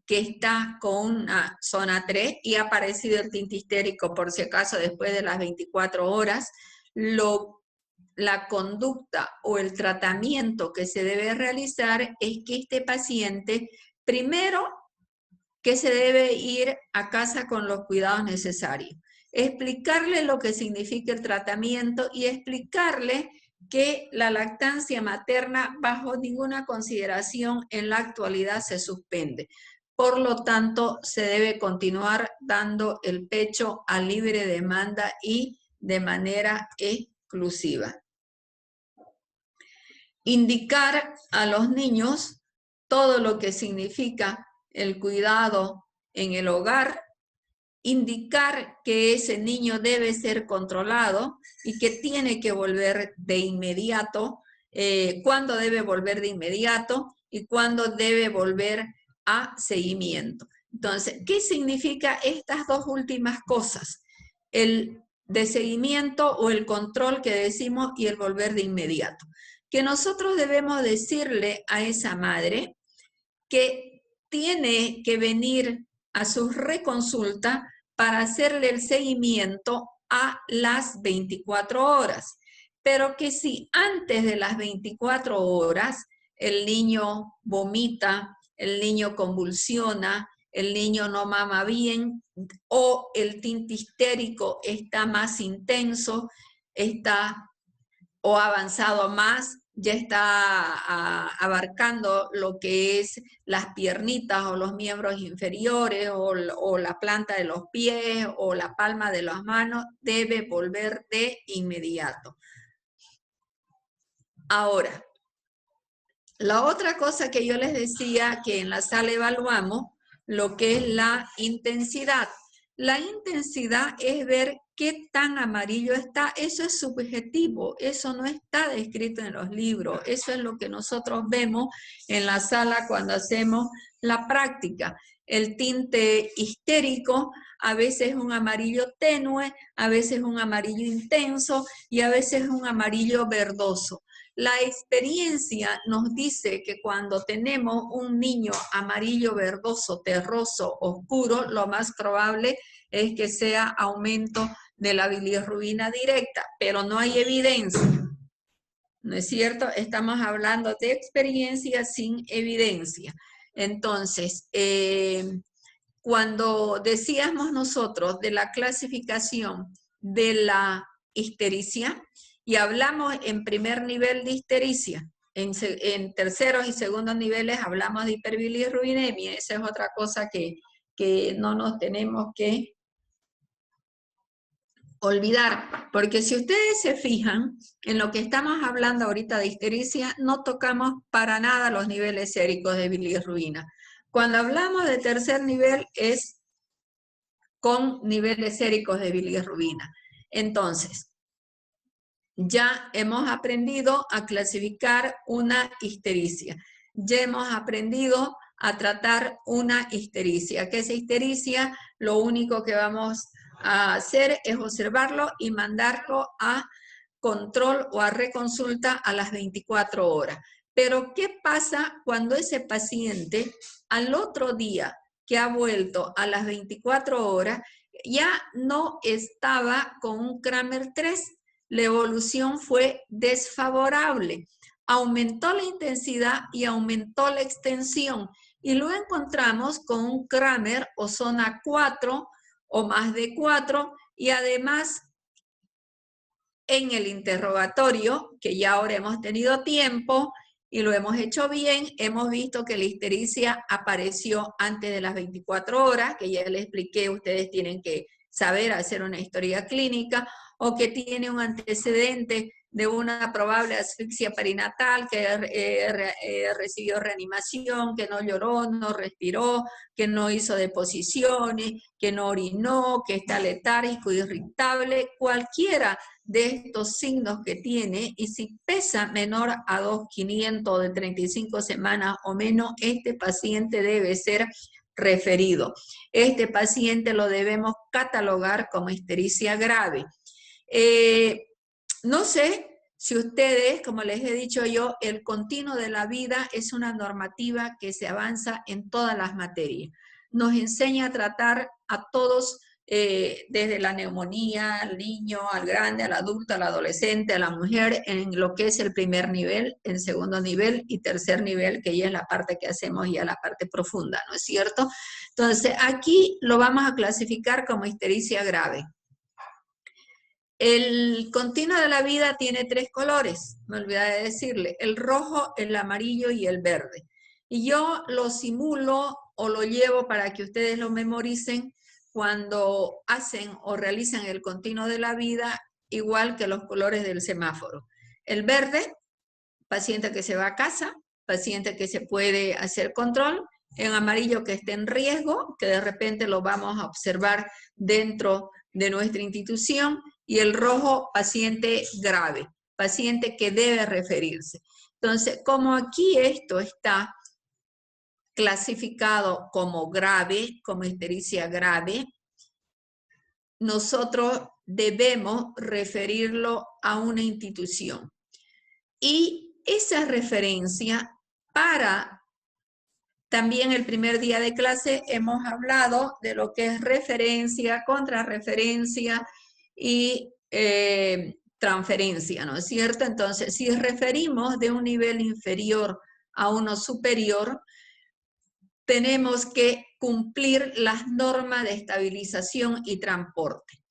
que está con una zona 3 y ha aparecido el tinte histérico, por si acaso, después de las 24 horas, la conducta o el tratamiento que se debe realizar es que este paciente, primero, que se debe ir a casa con los cuidados necesarios. Explicarle lo que significa el tratamiento y explicarle que la lactancia materna bajo ninguna consideración en la actualidad se suspende. Por lo tanto, se debe continuar dando el pecho a libre demanda y de manera exclusiva. Indicar a los niños todo lo que significa el cuidado en el hogar, indicar que ese niño debe ser controlado y que tiene que volver de inmediato, cuándo debe volver de inmediato y cuándo debe volver a seguimiento. Entonces, ¿qué significa estas dos últimas cosas? El de seguimiento o el control que decimos y el volver de inmediato. Que nosotros debemos decirle a esa madre que tiene que venir a su reconsulta para hacerle el seguimiento a las 24 horas. Pero que si antes de las 24 horas el niño vomita, el niño convulsiona, el niño no mama bien o el tinte histérico está más intenso, o avanzado más, ya está abarcando lo que es las piernitas o los miembros inferiores o la planta de los pies o la palma de las manos, debe volver de inmediato. Ahora, la otra cosa que yo les decía que en la sala evaluamos, lo que es la intensidad. La intensidad es ver qué tan amarillo está. Eso es subjetivo, eso no está descrito en los libros. Eso es lo que nosotros vemos en la sala cuando hacemos la práctica. El tinte histérico a veces es un amarillo tenue, a veces es un amarillo intenso y a veces es un amarillo verdoso. La experiencia nos dice que cuando tenemos un niño amarillo, verdoso, terroso, oscuro, lo más probable es que sea aumento de la bilirrubina directa, pero no hay evidencia. ¿No es cierto? Estamos hablando de experiencia sin evidencia. Entonces, cuando decíamos nosotros de la clasificación de la histericia, y hablamos en primer nivel de histericia, en terceros y segundos niveles hablamos de hiperbilirrubinemia. Esa es otra cosa que no nos tenemos que olvidar, porque si ustedes se fijan en lo que estamos hablando ahorita de histericia, no tocamos para nada los niveles séricos de bilirrubina. Cuando hablamos de tercer nivel es con niveles séricos de bilirrubina. Entonces, ya hemos aprendido a clasificar una histericia. Ya hemos aprendido a tratar una histericia. ¿Qué es histericia? Lo único que vamos a hacer es observarlo y mandarlo a control o a reconsulta a las 24 horas. Pero, ¿qué pasa cuando ese paciente al otro día que ha vuelto a las 24 horas ya no estaba con un Kramer 3? La evolución fue desfavorable. Aumentó la intensidad y aumentó la extensión. Y lo encontramos con un Kramer o zona 4 o más de 4. Y además, en el interrogatorio, que ya ahora hemos tenido tiempo y lo hemos hecho bien, hemos visto que la histericia apareció antes de las 24 horas, que ya les expliqué, ustedes tienen que saber hacer una historia clínica, o que tiene un antecedente de una probable asfixia perinatal, que recibió reanimación, que no lloró, no respiró, que no hizo deposiciones, que no orinó, que está letárgico, irritable, cualquiera de estos signos que tiene, y si pesa menor a 2.500 de 35 semanas o menos, este paciente debe ser referido. Este paciente lo debemos catalogar como ictericia grave. No sé si ustedes, como les he dicho yo, el continuo de la vida es una normativa que se avanza en todas las materias. Nos enseña a tratar a todos desde la neumonía, al niño, al grande, al adulto, al adolescente, a la mujer, en lo que es el primer nivel, el segundo nivel y tercer nivel, que ya es la parte que hacemos ya la parte profunda, ¿no es cierto? Entonces, aquí lo vamos a clasificar como ictericia grave. El continuo de la vida tiene 3 colores, me olvidé de decirle, el rojo, el amarillo y el verde. Y yo lo simulo o lo llevo para que ustedes lo memoricen cuando hacen o realizan el continuo de la vida, igual que los colores del semáforo. El verde, paciente que se va a casa, paciente que se puede hacer control. En amarillo, que esté en riesgo, que de repente lo vamos a observar dentro de nuestra institución. Y el rojo, paciente grave, paciente que debe referirse. Entonces, como aquí esto está clasificado como grave, como ictericia grave, nosotros debemos referirlo a una institución. Y esa referencia para también el primer día de clase hemos hablado de lo que es referencia, contrarreferencia y transferencia, ¿no es cierto? Entonces, si referimos de un nivel inferior a uno superior, tenemos que cumplir las normas de estabilización y transporte.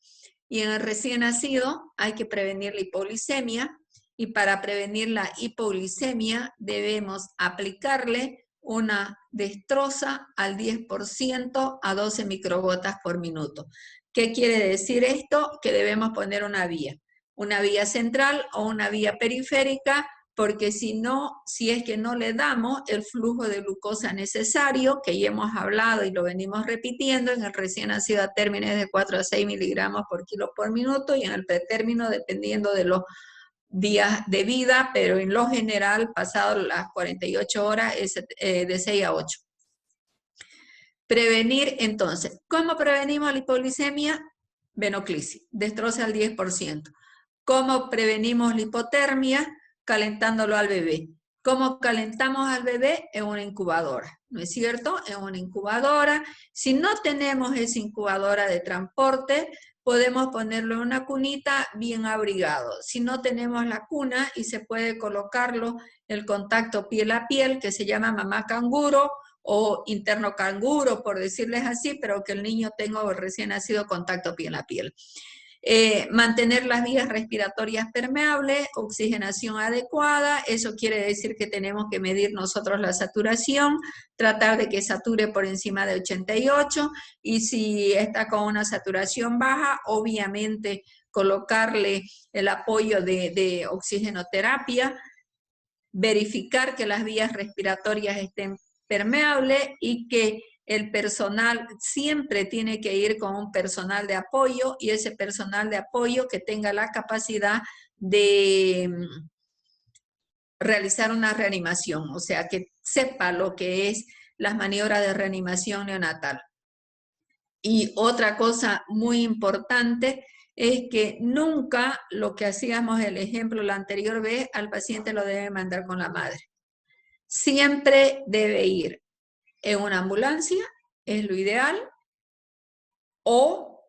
Y en el recién nacido hay que prevenir la hipoglicemia, y para prevenir la hipoglicemia debemos aplicarle una destroza al 10% a 12 microgotas por minuto. ¿Qué quiere decir esto? Que debemos poner una vía central o una vía periférica, porque si no, si es que no le damos el flujo de glucosa necesario, que ya hemos hablado y lo venimos repitiendo, en el recién nacido a términos de 4 a 6 miligramos por kilo por minuto, y en el pretérmino, dependiendo de los días de vida, pero en lo general, pasado las 48 horas, es de 6 a 8. Prevenir, entonces, ¿cómo prevenimos la hipoglicemia? Venoclisis, destroza al 10%. ¿Cómo prevenimos la hipotermia? Calentándolo al bebé. ¿Cómo calentamos al bebé? En una incubadora, ¿no es cierto? En una incubadora. Si no tenemos esa incubadora de transporte, podemos ponerlo en una cunita bien abrigado. Si no tenemos la cuna, y se puede colocarlo el contacto piel a piel, que se llama mamá canguro o interno canguro, por decirles así, pero que el niño tenga recién nacido contacto piel a piel. Mantener las vías respiratorias permeables, oxigenación adecuada, eso quiere decir que tenemos que medir nosotros la saturación, tratar de que sature por encima de 88, y si está con una saturación baja, obviamente colocarle el apoyo de oxigenoterapia, verificar que las vías respiratorias estén permeables y que el personal siempre tiene que ir con un personal de apoyo, y ese personal de apoyo que tenga la capacidad de realizar una reanimación, o sea, que sepa lo que es las maniobras de reanimación neonatal. Y otra cosa muy importante es que nunca lo que hacíamos, el ejemplo la anterior vez, al paciente lo debe mandar con la madre. Siempre debe ir en una ambulancia, es lo ideal, o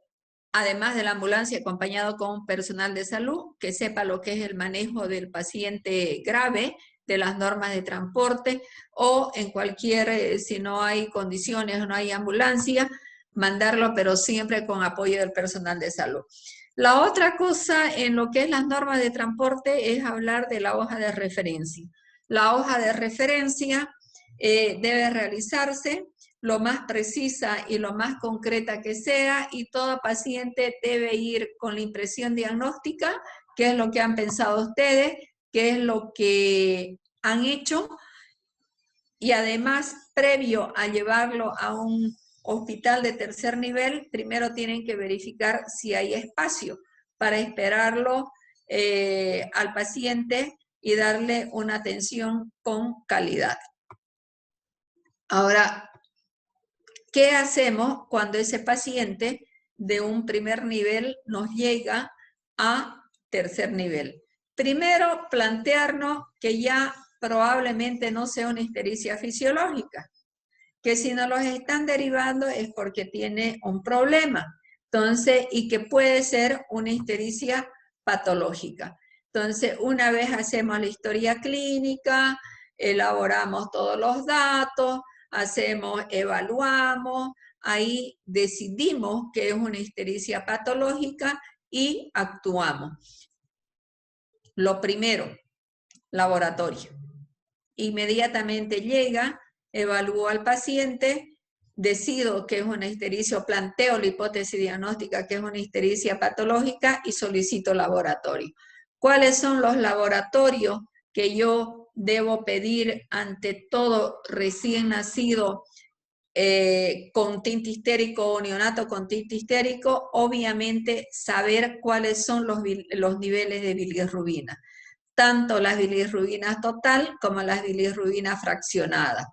además de la ambulancia acompañado con un personal de salud que sepa lo que es el manejo del paciente grave, de las normas de transporte, o en cualquier, si no hay condiciones o no hay ambulancia, mandarlo, pero siempre con apoyo del personal de salud. La otra cosa en lo que es las normas de transporte es hablar de la hoja de referencia. La hoja de referencia debe realizarse lo más precisa y lo más concreta que sea, y todo paciente debe ir con la impresión diagnóstica, qué es lo que han pensado ustedes, qué es lo que han hecho, y además, previo a llevarlo a un hospital de tercer nivel, primero tienen que verificar si hay espacio para esperarlo al paciente y darle una atención con calidad. Ahora, ¿qué hacemos cuando ese paciente de un primer nivel nos llega a tercer nivel? Primero, plantearnos que ya probablemente no sea una ictericia fisiológica, que si no los están derivando es porque tiene un problema. Entonces, y que puede ser una ictericia patológica. Entonces, una vez hacemos la historia clínica, elaboramos todos los datos, evaluamos, ahí decidimos que es una ictericia patológica y actuamos. Lo primero, laboratorio. Inmediatamente llega, evalúo al paciente, decido que es una ictericia o planteo la hipótesis diagnóstica que es una ictericia patológica y solicito laboratorio. ¿Cuáles son los laboratorios que yo debo pedir ante todo recién nacido con tinte histérico o neonato con tinte histérico? Obviamente saber cuáles son los niveles de bilirrubina, tanto las bilirrubinas total como las bilirrubinas fraccionadas.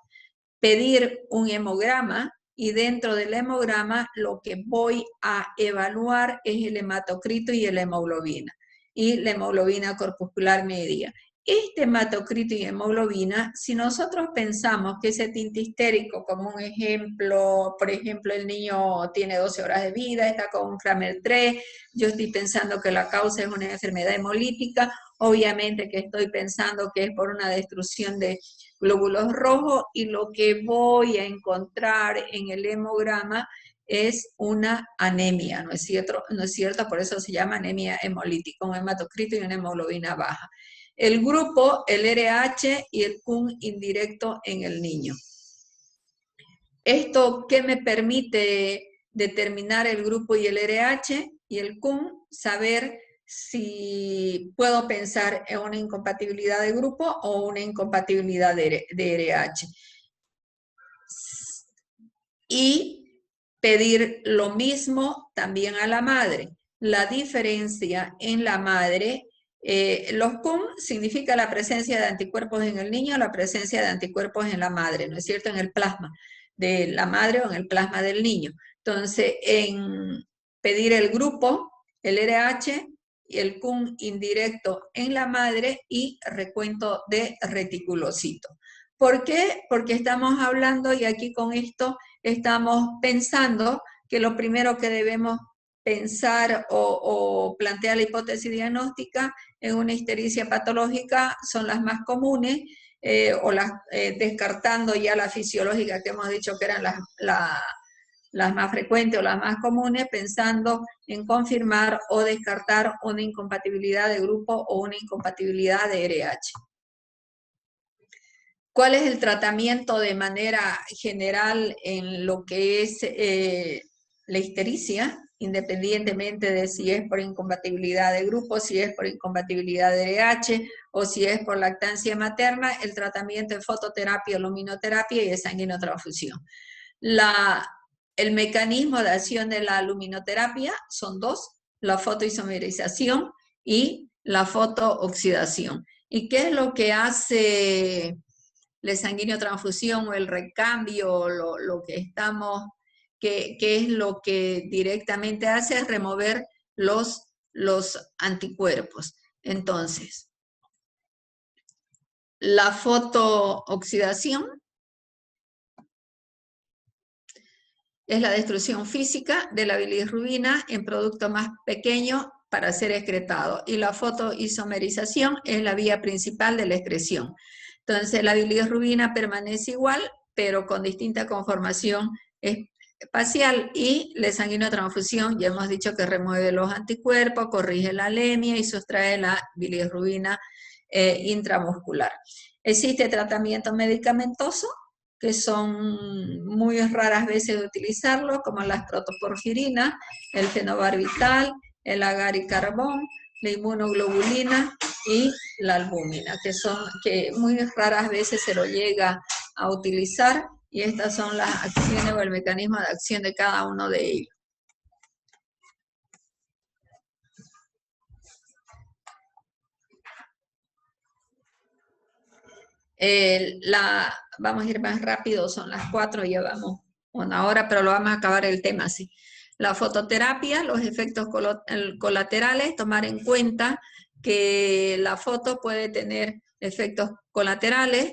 Pedir un hemograma y dentro del hemograma lo que voy a evaluar es el hematocrito y la hemoglobina y la hemoglobina corpuscular media. Este hematocrito y hemoglobina, si nosotros pensamos que ese tinte histérico, como un ejemplo, por ejemplo, el niño tiene 12 horas de vida, está con un Kramer 3, yo estoy pensando que la causa es una enfermedad hemolítica, obviamente que estoy pensando que es por una destrucción de glóbulos rojos y lo que voy a encontrar en el hemograma es una anemia, ¿no es cierto? ¿No es cierto? Por eso se llama anemia hemolítica, un hematocrito y una hemoglobina baja. El grupo, el RH y el CUM indirecto en el niño. ¿Esto qué me permite determinar el grupo y el RH y el CUM? Saber si puedo pensar en una incompatibilidad de grupo o una incompatibilidad de RH. Y pedir lo mismo también a la madre. La diferencia en la madre, los CUM significa la presencia de anticuerpos en el niño, la presencia de anticuerpos en la madre, ¿no es cierto? En el plasma de la madre o en el plasma del niño. Entonces, en pedir el grupo, el RH y el CUM indirecto en la madre y recuento de reticulocito. ¿Por qué? Porque estamos hablando, y aquí con esto estamos pensando que lo primero que debemos pensar o plantear la hipótesis diagnóstica en una ictericia patológica son las más comunes, descartando ya la fisiológica que hemos dicho que eran las más frecuentes o las más comunes, pensando en confirmar o descartar una incompatibilidad de grupo o una incompatibilidad de RH. ¿Cuál es el tratamiento de manera general en lo que es la ictericia, independientemente de si es por incompatibilidad de grupo, si es por incompatibilidad de RH o si es por lactancia materna? El tratamiento de fototerapia, luminoterapia y de sanguinotransfusión. El mecanismo de acción de la luminoterapia son dos: la fotoisomerización y la fotooxidación. ¿Y qué es lo que hace la sanguinotransfusión o el recambio, lo que estamos, que es lo que directamente hace es remover los anticuerpos? Entonces, la fotooxidación es la destrucción física de la bilirrubina en producto más pequeño para ser excretado, y la fotoisomerización es la vía principal de la excreción. Entonces, la bilirrubina permanece igual, pero con distinta conformación espacial, y la sanguinotransfusión, ya hemos dicho que remueve los anticuerpos, corrige la anemia y sustrae la bilirrubina intramuscular. Existe tratamiento medicamentoso, que son muy raras veces de utilizarlo, como las protoporfirinas, el fenobarbital, el agaricarbón, la inmunoglobulina y la albúmina, que muy raras veces se lo llega a utilizar, y estas son las acciones o el mecanismo de acción de cada uno de ellos. Vamos a ir más rápido, son las 4, ya vamos una hora, pero lo vamos a acabar el tema así. La fototerapia, los efectos colaterales, tomar en cuenta que la foto puede tener efectos colaterales,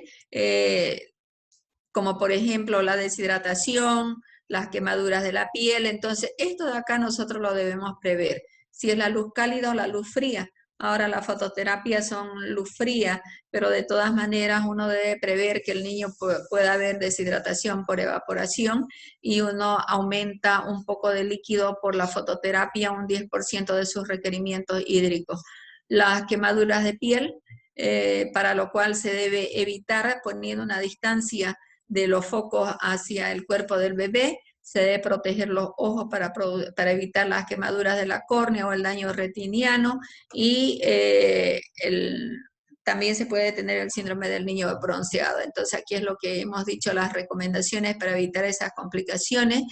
como por ejemplo la deshidratación, las quemaduras de la piel. Entonces, esto de acá nosotros lo debemos prever. Si es la luz cálida o la luz fría. Ahora la fototerapia son luz fría, pero de todas maneras uno debe prever que el niño pueda haber deshidratación por evaporación y uno aumenta un poco de líquido por la fototerapia, un 10% de sus requerimientos hídricos. Las quemaduras de piel, para lo cual se debe evitar poniendo una distancia de los focos hacia el cuerpo del bebé. Se debe proteger los ojos para evitar las quemaduras de la córnea o el daño retiniano, y también se puede tener el síndrome del niño bronceado. Entonces aquí es lo que hemos dicho, las recomendaciones para evitar esas complicaciones.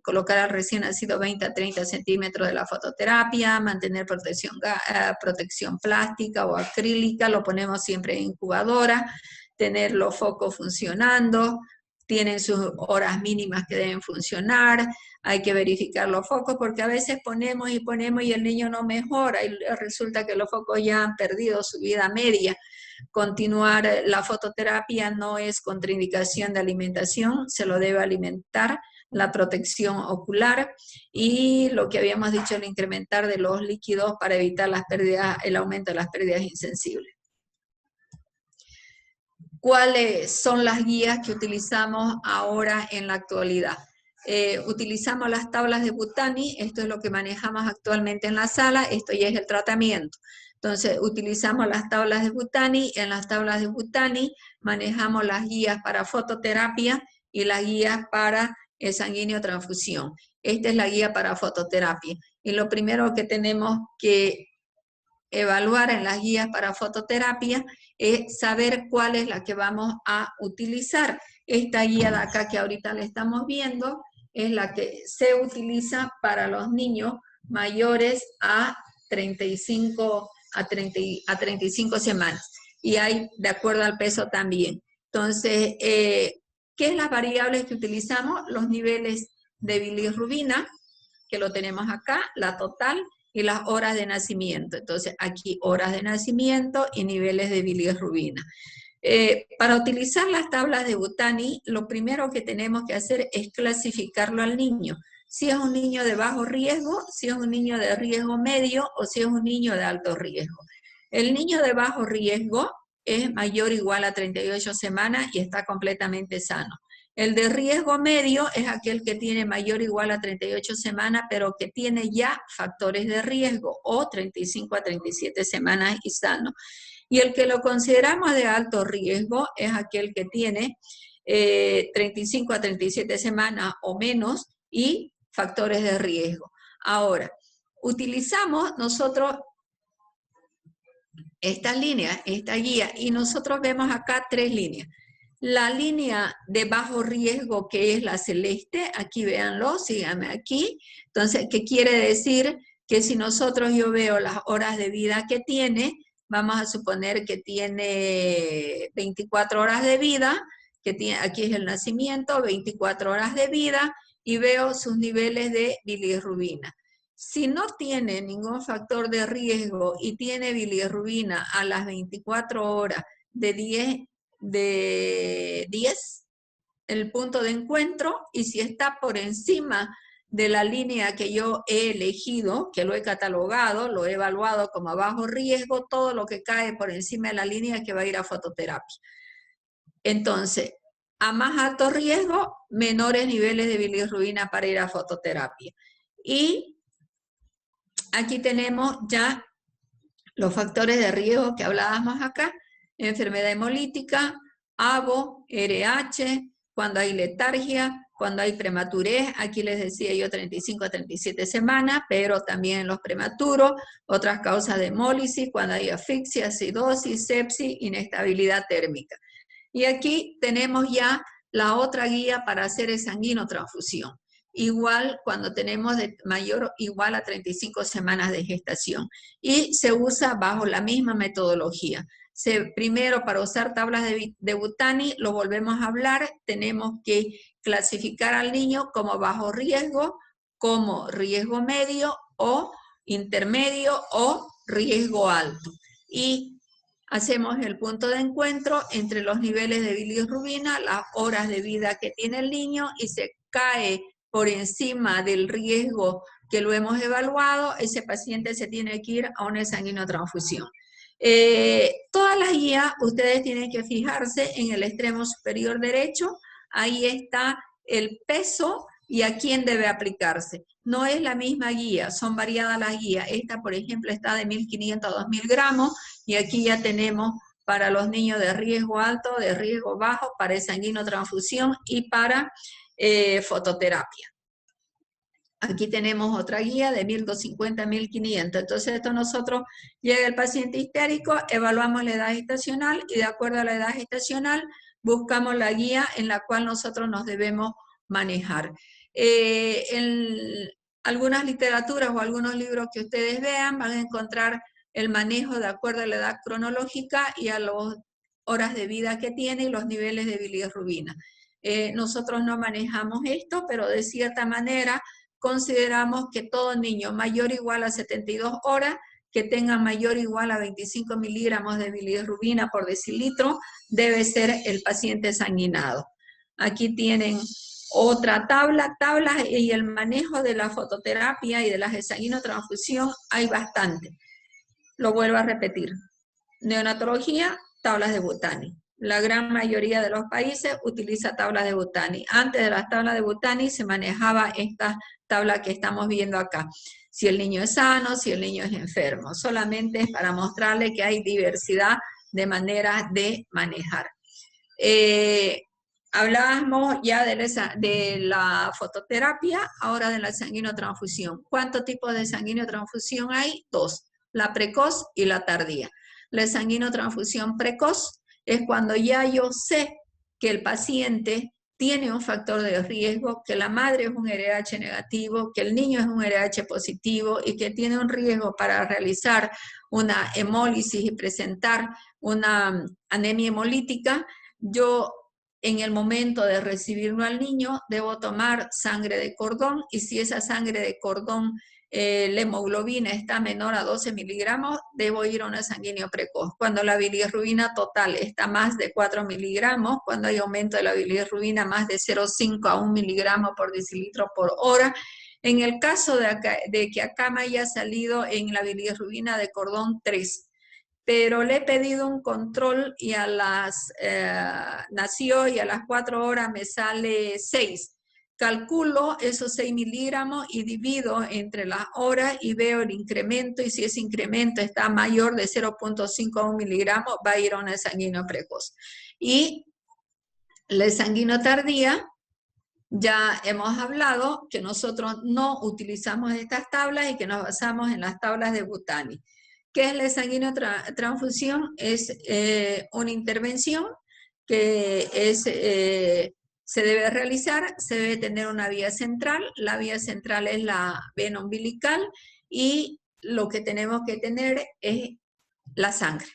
Colocar al recién nacido 20 a 30 centímetros de la fototerapia, mantener protección plástica o acrílica, lo ponemos siempre en incubadora, tener los focos funcionando, tienen sus horas mínimas que deben funcionar, hay que verificar los focos porque a veces ponemos y el niño no mejora y resulta que los focos ya han perdido su vida media. Continuar la fototerapia no es contraindicación de alimentación, se lo debe alimentar, la protección ocular y lo que habíamos dicho, el incrementar de los líquidos para evitar las pérdidas, el aumento de las pérdidas insensibles. ¿Cuáles son las guías que utilizamos ahora en la actualidad? Utilizamos las tablas de Butani, esto es lo que manejamos actualmente en la sala, esto ya es el tratamiento. Entonces, utilizamos las tablas de Butani, en las tablas de Butani manejamos las guías para fototerapia y las guías para sanguíneo transfusión. Esta es la guía para fototerapia. Y lo primero que tenemos que evaluar en las guías para fototerapia es saber cuál es la que vamos a utilizar. Esta guía de acá que ahorita le estamos viendo es la que se utiliza para los niños mayores a 35 semanas. Y hay de acuerdo al peso también. Entonces, ¿qué es las variables que utilizamos? Los niveles de bilirrubina, que lo tenemos acá, la total, y las horas de nacimiento. Entonces, aquí horas de nacimiento y niveles de bilirrubina. Para utilizar las tablas de Butani, lo primero que tenemos que hacer es clasificarlo al niño. Si es un niño de bajo riesgo, si es un niño de riesgo medio o si es un niño de alto riesgo. El niño de bajo riesgo es mayor o igual a 38 semanas y está completamente sano. El de riesgo medio es aquel que tiene mayor o igual a 38 semanas, pero que tiene ya factores de riesgo, o 35 a 37 semanas y sano. Y el que lo consideramos de alto riesgo es aquel que tiene 35 a 37 semanas o menos y factores de riesgo. Ahora, utilizamos nosotros esta línea, esta guía, y nosotros vemos acá 3 líneas. La línea de bajo riesgo, que es la celeste, aquí véanlo, síganme aquí. Entonces, ¿qué quiere decir? Que si yo veo las horas de vida que tiene, vamos a suponer que tiene 24 horas de vida, que tiene, aquí es el nacimiento, 24 horas de vida, y veo sus niveles de bilirrubina. Si no tiene ningún factor de riesgo y tiene bilirrubina a las 24 horas de 10, el punto de encuentro, y si está por encima de la línea que yo he elegido, que lo he catalogado, lo he evaluado como bajo riesgo, todo lo que cae por encima de la línea que va a ir a fototerapia. Entonces, a más alto riesgo, menores niveles de bilirrubina para ir a fototerapia. Y aquí tenemos ya los factores de riesgo que hablábamos acá: enfermedad hemolítica, ABO, RH, cuando hay letargia, cuando hay prematurez, aquí les decía yo 35 a 37 semanas, pero también en los prematuros, otras causas de hemólisis, cuando hay asfixia, acidosis, sepsis, inestabilidad térmica. Y aquí tenemos ya la otra guía para hacer el sanguinotransfusión. Igual cuando tenemos de mayor o igual a 35 semanas de gestación. Y se usa bajo la misma metodología. Primero, para usar tablas de Butani, lo volvemos a hablar, tenemos que clasificar al niño como bajo riesgo, como riesgo medio o intermedio o riesgo alto. Y hacemos el punto de encuentro entre los niveles de bilirrubina, las horas de vida que tiene el niño, y se cae por encima del riesgo que lo hemos evaluado, ese paciente se tiene que ir a una sanguinotransfusión. Todas las guías, ustedes tienen que fijarse en el extremo superior derecho, ahí está el peso y a quién debe aplicarse. No es la misma guía, son variadas las guías. Esta, por ejemplo, está de 1.500 a 2.000 gramos, y aquí ya tenemos para los niños de riesgo alto, de riesgo bajo, para sanguinotransfusión y para fototerapia. Aquí tenemos otra guía de 1.250 a 1.500. Entonces, esto nosotros, llega el paciente histérico, evaluamos la edad gestacional y de acuerdo a la edad gestacional buscamos la guía en la cual nosotros nos debemos manejar. En algunas literaturas o algunos libros que ustedes vean van a encontrar el manejo de acuerdo a la edad cronológica y a las horas de vida que tiene y los niveles de bilirrubina. Nosotros no manejamos esto, pero de cierta manera consideramos que todo niño mayor o igual a 72 horas, que tenga mayor o igual a 25 miligramos de bilirrubina por decilitro, debe ser el paciente sanguinado. Aquí tienen otra tabla, y el manejo de la fototerapia y de la sanguinotransfusión hay bastante. Lo vuelvo a repetir. Neonatología, tablas de Butani. La gran mayoría de los países utiliza tablas de Butani. Antes de las tablas de Butani se manejaba esta tabla que estamos viendo acá. Si el niño es sano, si el niño es enfermo. Solamente es para mostrarle que hay diversidad de maneras de manejar. Hablábamos ya de la fototerapia, ahora de la sanguinotransfusión. ¿Cuántos tipos de sanguinotransfusión hay? Dos, la precoz y la tardía. La sanguinotransfusión precoz es cuando ya yo sé que el paciente tiene un factor de riesgo, que la madre es un RH negativo, que el niño es un RH positivo y que tiene un riesgo para realizar una hemólisis y presentar una anemia hemolítica. Yo, en el momento de recibirlo al niño, debo tomar sangre de cordón, y si esa sangre de cordón, la hemoglobina está menor a 12 miligramos, debo ir a una sanguíneo precoz. Cuando la bilirrubina total está más de 4 miligramos, cuando hay aumento de la bilirrubina más de 0,5 a 1 miligramo por decilitro por hora, en el caso de que acá me haya salido en la bilirrubina de cordón 3, pero le he pedido un control y a nació y a las 4 horas me sale 6. Calculo esos 6 miligramos y divido entre las horas y veo el incremento, y si ese incremento está mayor de 0,5 a 1 miligramo, va a ir a una sanguíneo precoz. Y la sanguíneo tardía, ya hemos hablado que nosotros no utilizamos estas tablas y que nos basamos en las tablas de Butani. ¿Qué es la sanguinotransfusión? Es una intervención que se debe realizar, se debe tener una vía central. La vía central es la vena umbilical y lo que tenemos que tener es la sangre,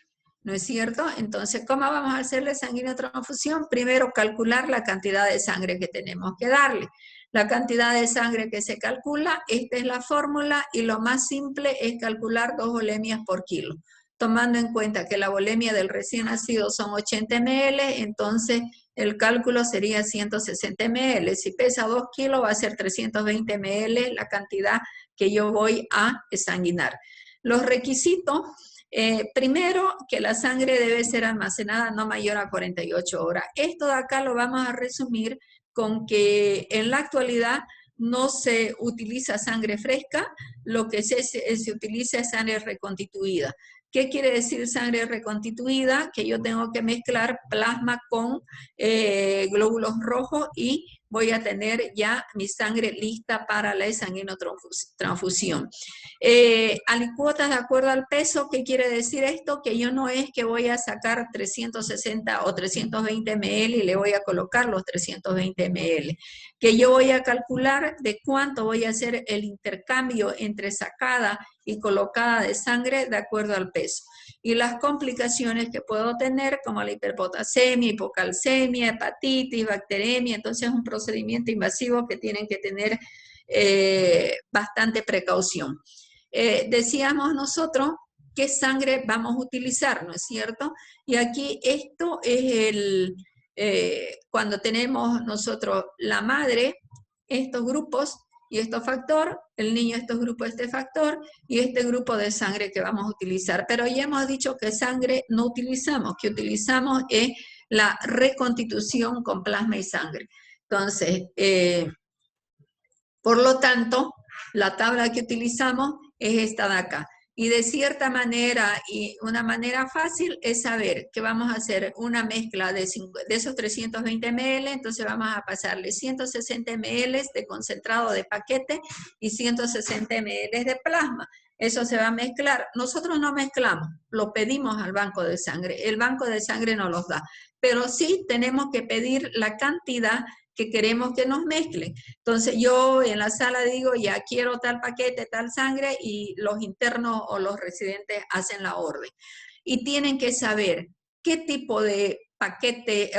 ¿no es cierto? Entonces, ¿cómo vamos a hacer la sanguinotransfusión? Primero, calcular la cantidad de sangre que tenemos que darle. La cantidad de sangre que se calcula, esta es la fórmula, y lo más simple es calcular 2 volemias por kilo. Tomando en cuenta que la volemia del recién nacido son 80 ml, entonces el cálculo sería 160 ml. Si pesa 2 kilos, va a ser 320 ml la cantidad que yo voy a sanguinar. Los requisitos, primero, que la sangre debe ser almacenada no mayor a 48 horas. Esto de acá lo vamos a resumir con que en la actualidad no se utiliza sangre fresca, lo que se utiliza es sangre reconstituida. ¿Qué quiere decir sangre reconstituida? Que yo tengo que mezclar plasma con glóbulos rojos y voy a tener ya mi sangre lista para la sanguinotransfusión. Alicuotas de acuerdo al peso. ¿Qué quiere decir esto? Que yo no es que voy a sacar 360 o 320 ml y le voy a colocar los 320 ml. Que yo voy a calcular de cuánto voy a hacer el intercambio entre sacada y colocada de sangre de acuerdo al peso. Y las complicaciones que puedo tener, como la hiperpotasemia, hipocalcemia, hepatitis, bacteremia, entonces es un procedimiento invasivo que tienen que tener bastante precaución. Decíamos nosotros qué sangre vamos a utilizar, ¿no es cierto? Y aquí esto es cuando tenemos nosotros la madre, estos grupos y estos factor, el niño estos grupos, este factor, y este grupo de sangre que vamos a utilizar. Pero ya hemos dicho que sangre no utilizamos, que utilizamos es la reconstitución con plasma y sangre. Entonces, por lo tanto, la tabla que utilizamos es esta de acá. Y de cierta manera, y una manera fácil, es saber que vamos a hacer una mezcla de esos 320 ml, entonces vamos a pasarle 160 ml de concentrado de paquete y 160 ml de plasma. Eso se va a mezclar. Nosotros no mezclamos, lo pedimos al banco de sangre. El banco de sangre nos los da. Pero sí tenemos que pedir la cantidad que queremos que nos mezclen. Entonces yo en la sala digo, ya quiero tal paquete, tal sangre, y los internos o los residentes hacen la orden. Y tienen que saber qué tipo de paquete,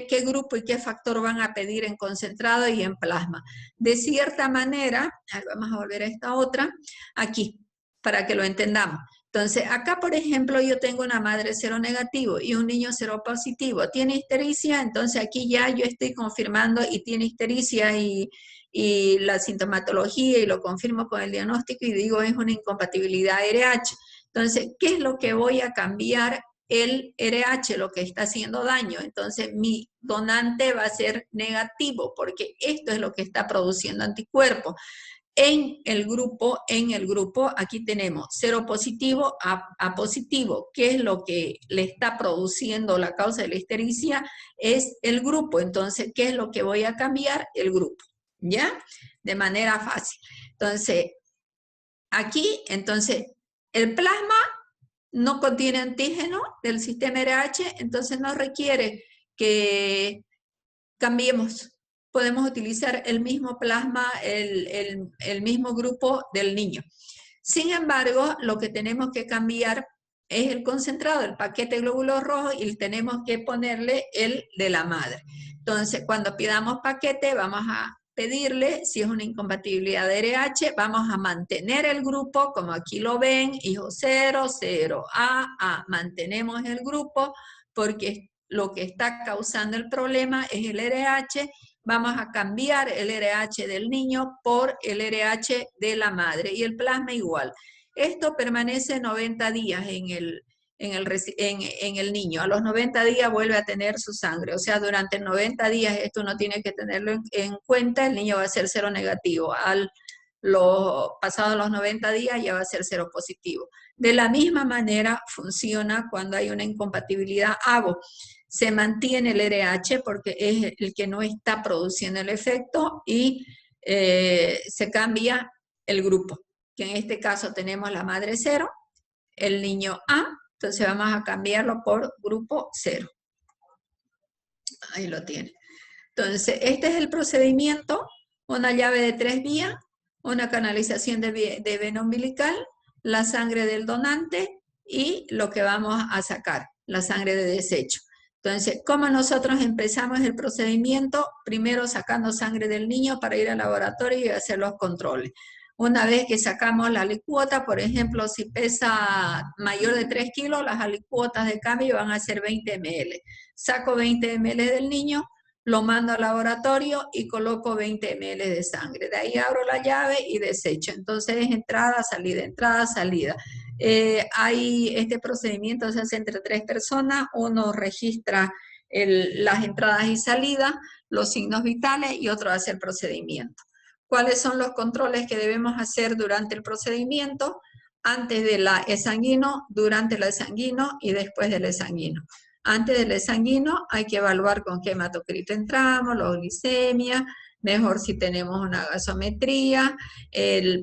qué grupo y qué factor van a pedir en concentrado y en plasma. De cierta manera, vamos a volver a esta otra, aquí, para que lo entendamos. Entonces, acá, por ejemplo, yo tengo una madre seronegativo y un niño seropositivo. ¿Tiene ictericia? Entonces, aquí ya yo estoy confirmando y tiene ictericia y la sintomatología y lo confirmo con el diagnóstico y digo es una incompatibilidad RH. Entonces, ¿qué es lo que voy a cambiar? El RH, lo que está haciendo daño. Entonces, mi donante va a ser negativo porque esto es lo que está produciendo anticuerpos. En el grupo, aquí tenemos seropositivo a positivo. ¿Qué es lo que le está produciendo la causa de la ictericia? Es el grupo. Entonces, ¿qué es lo que voy a cambiar? El grupo, ¿ya? De manera fácil. Entonces, aquí, el plasma no contiene antígeno del sistema RH, entonces no requiere que cambiemos. Podemos utilizar el mismo plasma, el mismo grupo del niño. Sin embargo, lo que tenemos que cambiar es el concentrado, el paquete de glóbulos rojos, y tenemos que ponerle el de la madre. Entonces, cuando pidamos paquete, vamos a pedirle, si es una incompatibilidad de RH, vamos a mantener el grupo, como aquí lo ven, hijo 0, 0, A, mantenemos el grupo, porque lo que está causando el problema es el RH. Vamos a cambiar el RH del niño por el RH de la madre y el plasma igual. Esto permanece 90 días en el niño. A los 90 días vuelve a tener su sangre. O sea, durante 90 días esto no tiene que tenerlo en cuenta. El niño va a ser seronegativo. Pasados los 90 días ya va a ser seropositivo. De la misma manera funciona cuando hay una incompatibilidad ABO. Se mantiene el RH porque es el que no está produciendo el efecto y se cambia el grupo, que en este caso tenemos la madre 0, el niño A, entonces vamos a cambiarlo por grupo 0. Ahí lo tiene. Entonces, este es el procedimiento, una llave de 3 vías, una canalización de vena umbilical, la sangre del donante y lo que vamos a sacar, la sangre de desecho. Entonces, ¿cómo nosotros empezamos el procedimiento? Primero sacando sangre del niño para ir al laboratorio y hacer los controles. Una vez que sacamos la alicuota, por ejemplo, si pesa mayor de 3 kilos, las alicuotas de cambio van a ser 20 ml. Saco 20 ml del niño, lo mando al laboratorio y coloco 20 ml de sangre. De ahí abro la llave y desecho. Entonces, entrada, salida, entrada, salida. Este procedimiento se hace entre 3 personas, uno registra las entradas y salidas, los signos vitales y otro hace el procedimiento. ¿Cuáles son los controles que debemos hacer durante el procedimiento? Antes del exsanguino, durante el exsanguino y después del exsanguino. Antes del sanguíneo hay que evaluar con qué hematocrito entramos, la glicemia, mejor si tenemos una gasometría,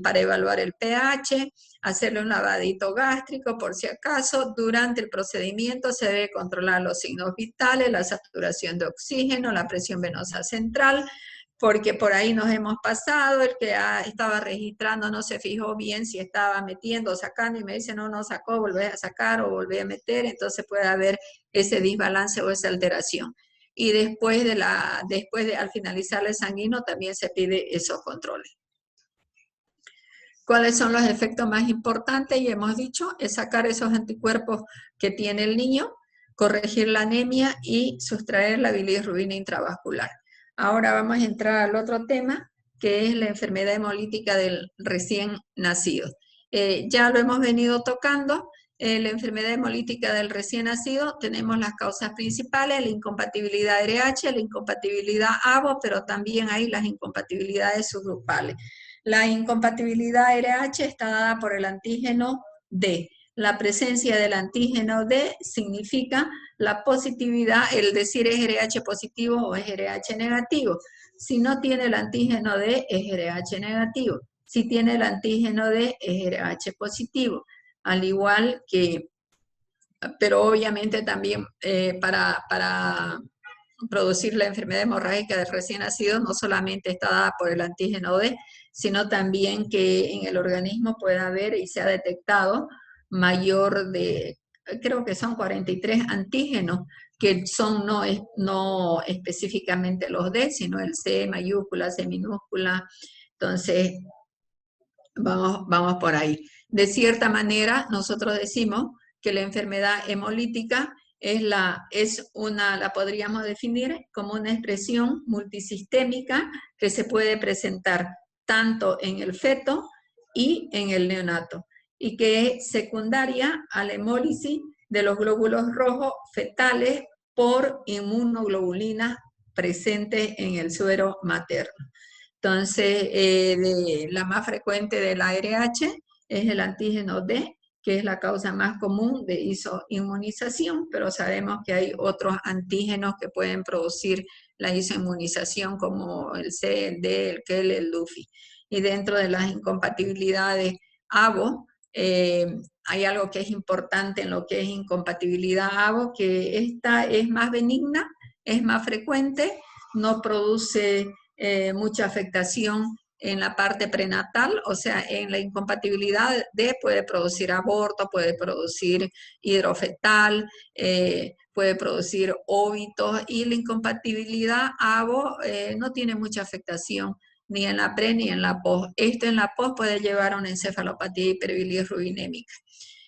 para evaluar el pH, hacerle un lavadito gástrico por si acaso. Durante el procedimiento se debe controlar los signos vitales, la saturación de oxígeno, la presión venosa central, porque por ahí nos hemos pasado, el que estaba registrando no se fijó bien si estaba metiendo o sacando, y me dice, no sacó, volvés a sacar o volvés a meter, entonces puede haber ese desbalance o esa alteración. Y después al finalizar el sanguíneo también se pide esos controles. ¿Cuáles son los efectos más importantes? Y hemos dicho, es sacar esos anticuerpos que tiene el niño, corregir la anemia y sustraer la bilirrubina intravascular. Ahora vamos a entrar al otro tema, que es la enfermedad hemolítica del recién nacido. Ya lo hemos venido tocando. La enfermedad hemolítica del recién nacido, tenemos las causas principales, la incompatibilidad RH, la incompatibilidad ABO, pero también hay las incompatibilidades subgrupales. La incompatibilidad RH está dada por el antígeno D. La presencia del antígeno D significa la positividad, el decir es RH positivo o es RH negativo. Si no tiene el antígeno D, es RH negativo. Si tiene el antígeno D, es RH positivo. Al igual que, pero obviamente también para producir la enfermedad hemorrágica del recién nacido no solamente está dada por el antígeno D, sino también que en el organismo puede haber y se ha detectado mayor de, creo que son 43 antígenos, que son no específicamente los D, sino el C mayúscula, C minúscula. Entonces, vamos por ahí. De cierta manera, nosotros decimos que la enfermedad hemolítica la podríamos definir como una expresión multisistémica que se puede presentar tanto en el feto y en el neonato, y que es secundaria a la hemólisis de los glóbulos rojos fetales por inmunoglobulinas presentes en el suero materno. Entonces, la más frecuente de la RH es el antígeno D, que es la causa más común de isoinmunización, pero sabemos que hay otros antígenos que pueden producir la isoinmunización, como el C, el D, el KEL, el LUFI. Y dentro de las incompatibilidades ABO, hay algo que es importante en lo que es incompatibilidad ABO, que esta es más benigna, es más frecuente, no produce mucha afectación en la parte prenatal, o sea, en la incompatibilidad D puede producir aborto, puede producir hidrofetal, puede producir óbitos, y la incompatibilidad ABO no tiene mucha afectación ni en la pre ni en la post. Esto en la post puede llevar a una encefalopatía hiperbilirrubinémica.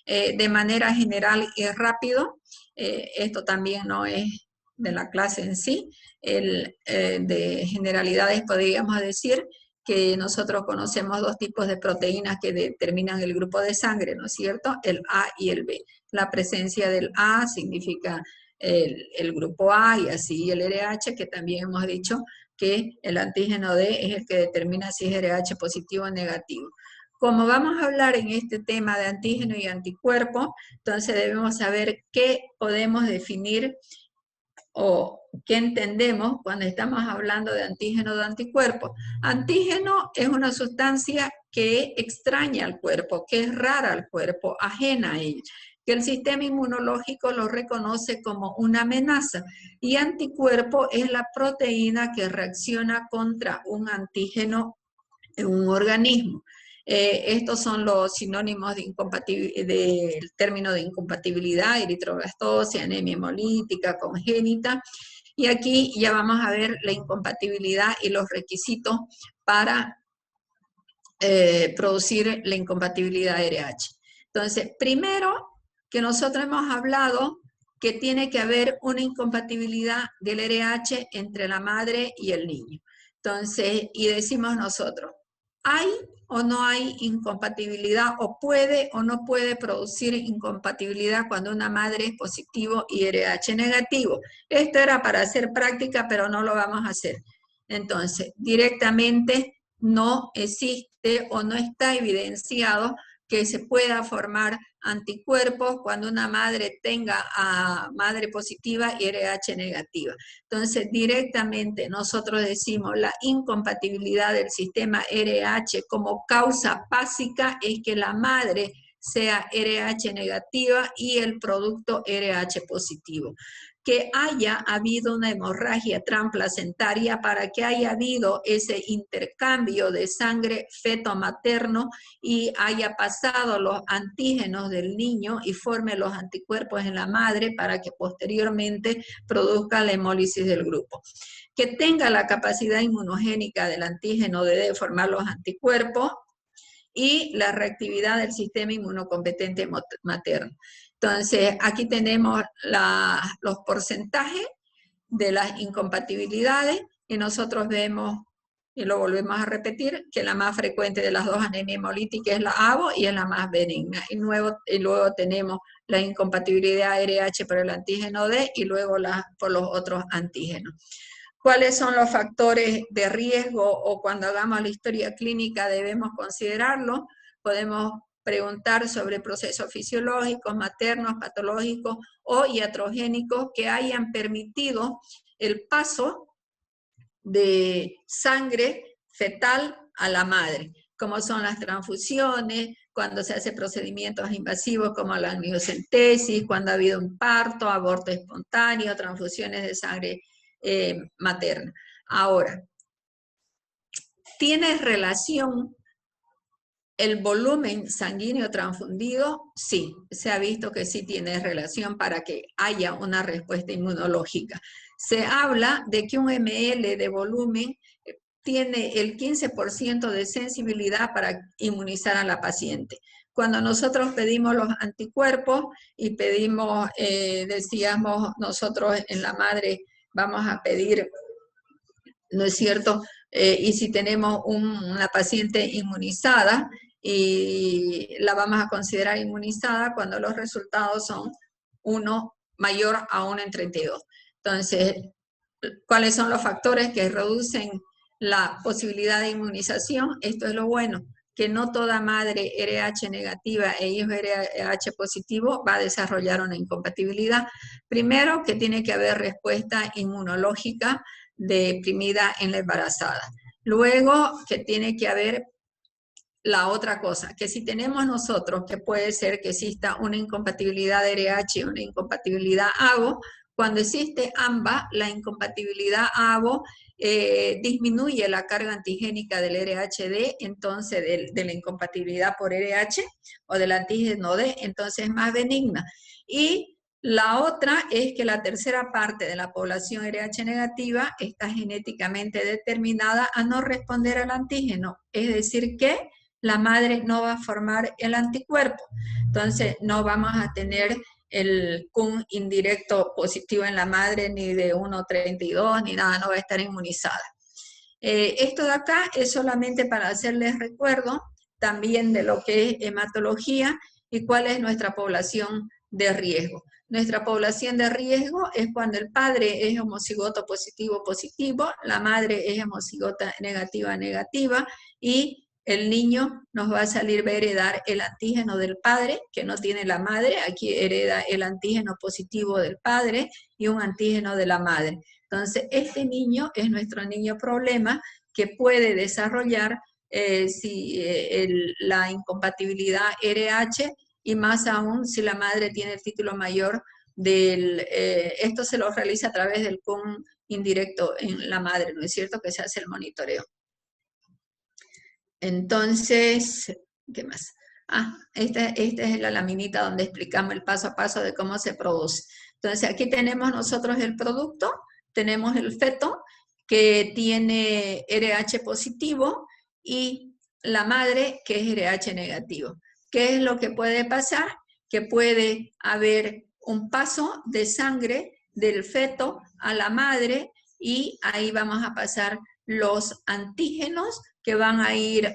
De manera general y rápido, esto también no es de la clase en sí, de generalidades podríamos decir que nosotros conocemos dos tipos de proteínas que determinan el grupo de sangre, ¿no es cierto? El A y el B. La presencia del A significa el grupo A, y así el RH, que también hemos dicho que el antígeno D es el que determina si es RH positivo o negativo. Como vamos a hablar en este tema de antígeno y anticuerpo, entonces debemos saber qué podemos definir o qué entendemos cuando estamos hablando de antígeno o de anticuerpo. Antígeno es una sustancia que extraña al cuerpo, que es rara al cuerpo, ajena a él, que el sistema inmunológico lo reconoce como una amenaza, y anticuerpo es la proteína que reacciona contra un antígeno en un organismo. Estos son los sinónimos del término de incompatibilidad: eritroblastosis, anemia hemolítica congénita. Y aquí ya vamos a ver la incompatibilidad y los requisitos para producir la incompatibilidad RH. Entonces, primero que nosotros hemos hablado que tiene que haber una incompatibilidad del RH entre la madre y el niño. Entonces, y decimos nosotros, ¿hay o no hay incompatibilidad, o puede o no puede producir incompatibilidad cuando una madre es positivo y RH negativo? Esto era para hacer práctica, pero no lo vamos a hacer. Entonces, directamente no existe o no está evidenciado que que se pueda formar anticuerpos cuando una madre tenga a madre positiva y RH negativa. Entonces, directamente nosotros decimos la incompatibilidad del sistema RH como causa básica es que la madre sea RH negativa y el producto RH positivo. Que haya habido una hemorragia transplacentaria para que haya habido ese intercambio de sangre feto-materno y haya pasado los antígenos del niño y forme los anticuerpos en la madre para que posteriormente produzca la hemólisis del grupo. Que tenga la capacidad inmunogénica del antígeno de formar los anticuerpos y la reactividad del sistema inmunocompetente materno. Entonces, aquí tenemos los porcentajes de las incompatibilidades y nosotros vemos, y lo volvemos a repetir, que la más frecuente de las dos anemias hemolíticas es la ABO y es la más benigna. Y luego tenemos la incompatibilidad RH por el antígeno D y luego por los otros antígenos. ¿Cuáles son los factores de riesgo o cuando hagamos la historia clínica debemos considerarlo? Podemos preguntar sobre procesos fisiológicos, maternos, patológicos o iatrogénicos que hayan permitido el paso de sangre fetal a la madre, como son las transfusiones, cuando se hacen procedimientos invasivos como la amniocentesis, cuando ha habido un parto, aborto espontáneo, transfusiones de sangre materna. Ahora, ¿tiene relación el volumen sanguíneo transfundido? Sí, se ha visto que sí tiene relación para que haya una respuesta inmunológica. Se habla de que un ml de volumen tiene el 15% de sensibilidad para inmunizar a la paciente. Cuando nosotros pedimos los anticuerpos y pedimos, decíamos nosotros en la madre, vamos a pedir, ¿no es cierto? Y si tenemos una paciente inmunizada y la vamos a considerar inmunizada cuando los resultados son 1 mayor a 1 en 32. Entonces, ¿cuáles son los factores que reducen la posibilidad de inmunización? Esto es lo bueno, que no toda madre RH negativa e hijo RH positivo va a desarrollar una incompatibilidad. Primero, que tiene que haber respuesta inmunológica deprimida en la embarazada. Luego, que tiene que haber la otra cosa, que si tenemos nosotros, que puede ser que exista una incompatibilidad de RH y una incompatibilidad ABO, cuando existe ambas, la incompatibilidad ABO disminuye la carga antigénica del RHD, entonces de la incompatibilidad por RH o del antígeno D, entonces es más benigna. Y la otra es que la tercera parte de la población RH negativa está genéticamente determinada a no responder al antígeno, es decir que la madre no va a formar el anticuerpo, entonces no vamos a tener el CUN indirecto positivo en la madre ni de 1,32 ni nada, no va a estar inmunizada. Esto de acá es solamente para hacerles recuerdo también de lo que es hematología y cuál es nuestra población de riesgo. Nuestra población de riesgo es cuando el padre es homocigoto positivo, la madre es homocigota negativa y el niño nos va a salir, va a heredar el antígeno del padre, que no tiene la madre, aquí hereda el antígeno positivo del padre y un antígeno de la madre. Entonces, este niño es nuestro niño problema que puede desarrollar la incompatibilidad RH y más aún si la madre tiene el título mayor esto se lo realiza a través del CUN indirecto en la madre, ¿no es cierto? Que se hace el monitoreo. Entonces, ¿qué más? Esta es la laminita donde explicamos el paso a paso de cómo se produce. Entonces, aquí tenemos nosotros el producto, tenemos el feto que tiene RH positivo y la madre que es RH negativo. ¿Qué es lo que puede pasar? Que puede haber un paso de sangre del feto a la madre y ahí vamos a pasar los antígenos que van a ir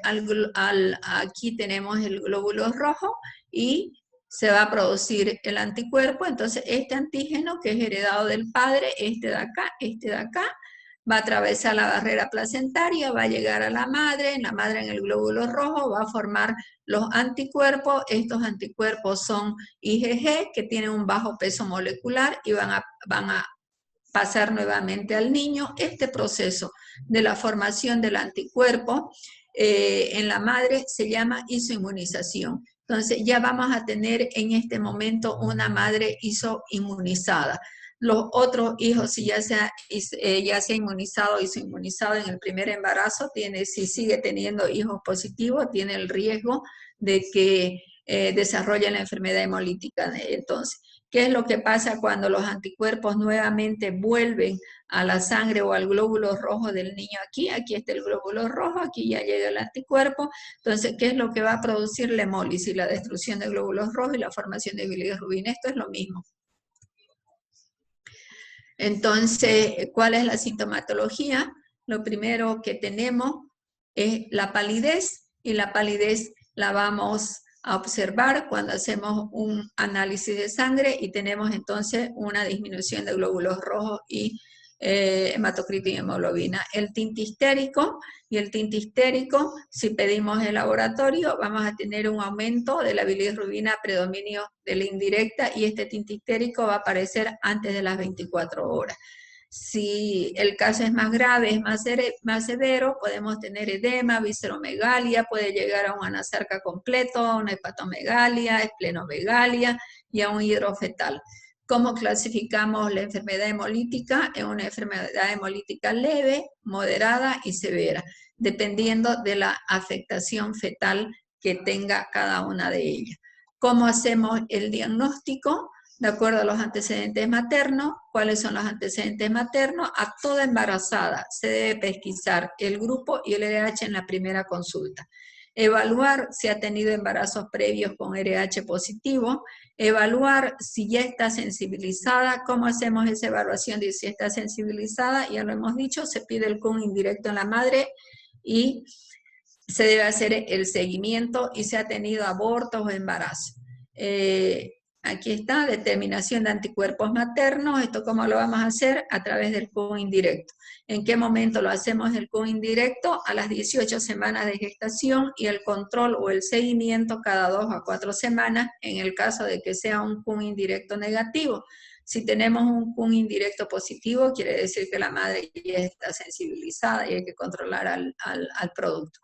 aquí tenemos el glóbulo rojo y se va a producir el anticuerpo. Entonces este antígeno que es heredado del padre, este de acá, va a atravesar la barrera placentaria, va a llegar a la madre en el glóbulo rojo va a formar los anticuerpos. Estos anticuerpos son IgG, que tienen un bajo peso molecular y van a pasar nuevamente al niño. Este proceso de la formación del anticuerpo en la madre se llama isoinmunización. Entonces ya vamos a tener en este momento una madre isoinmunizada. Los otros hijos, si ya se ha inmunizado, isoinmunizado en el primer embarazo, si sigue teniendo hijos positivos, tiene el riesgo de que desarrolle la enfermedad hemolítica. Entonces, ¿qué es lo que pasa cuando los anticuerpos nuevamente vuelven a la sangre o al glóbulo rojo del niño aquí? Aquí está el glóbulo rojo, aquí ya llega el anticuerpo. Entonces, ¿qué es lo que va a producir la hemólisis? La destrucción de glóbulos rojos y la formación de bilirrubina. Esto es lo mismo. Entonces, ¿cuál es la sintomatología? Lo primero que tenemos es la palidez, y la palidez la vamos a observar cuando hacemos un análisis de sangre y tenemos entonces una disminución de glóbulos rojos y hematocrito y hemoglobina. El tinte histérico, si pedimos el laboratorio, vamos a tener un aumento de la bilirrubina, predominio de la indirecta, y este tinte histérico va a aparecer antes de las 24 horas. Si el caso es más grave, es más severo, podemos tener edema, visceromegalia, puede llegar a un anasarca completo, a una hepatomegalia, esplenomegalia y a un hidrofetal. ¿Cómo clasificamos la enfermedad hemolítica? Es una enfermedad hemolítica leve, moderada y severa, dependiendo de la afectación fetal que tenga cada una de ellas. ¿Cómo hacemos el diagnóstico? De acuerdo a los antecedentes maternos. ¿Cuáles son los antecedentes maternos? A toda embarazada se debe pesquisar el grupo y el RH en la primera consulta. Evaluar si ha tenido embarazos previos con RH positivo, evaluar si ya está sensibilizada. ¿Cómo hacemos esa evaluación de si está sensibilizada? Ya lo hemos dicho, se pide el CUM indirecto en la madre y se debe hacer el seguimiento y si ha tenido abortos o embarazos. Aquí está, determinación de anticuerpos maternos. ¿Esto cómo lo vamos a hacer? A través del CUM indirecto. ¿En qué momento lo hacemos el CUM indirecto? A las 18 semanas de gestación, y el control o el seguimiento cada 2 a 4 semanas en el caso de que sea un CUM indirecto negativo. Si tenemos un CUM indirecto positivo, quiere decir que la madre ya está sensibilizada y hay que controlar al producto.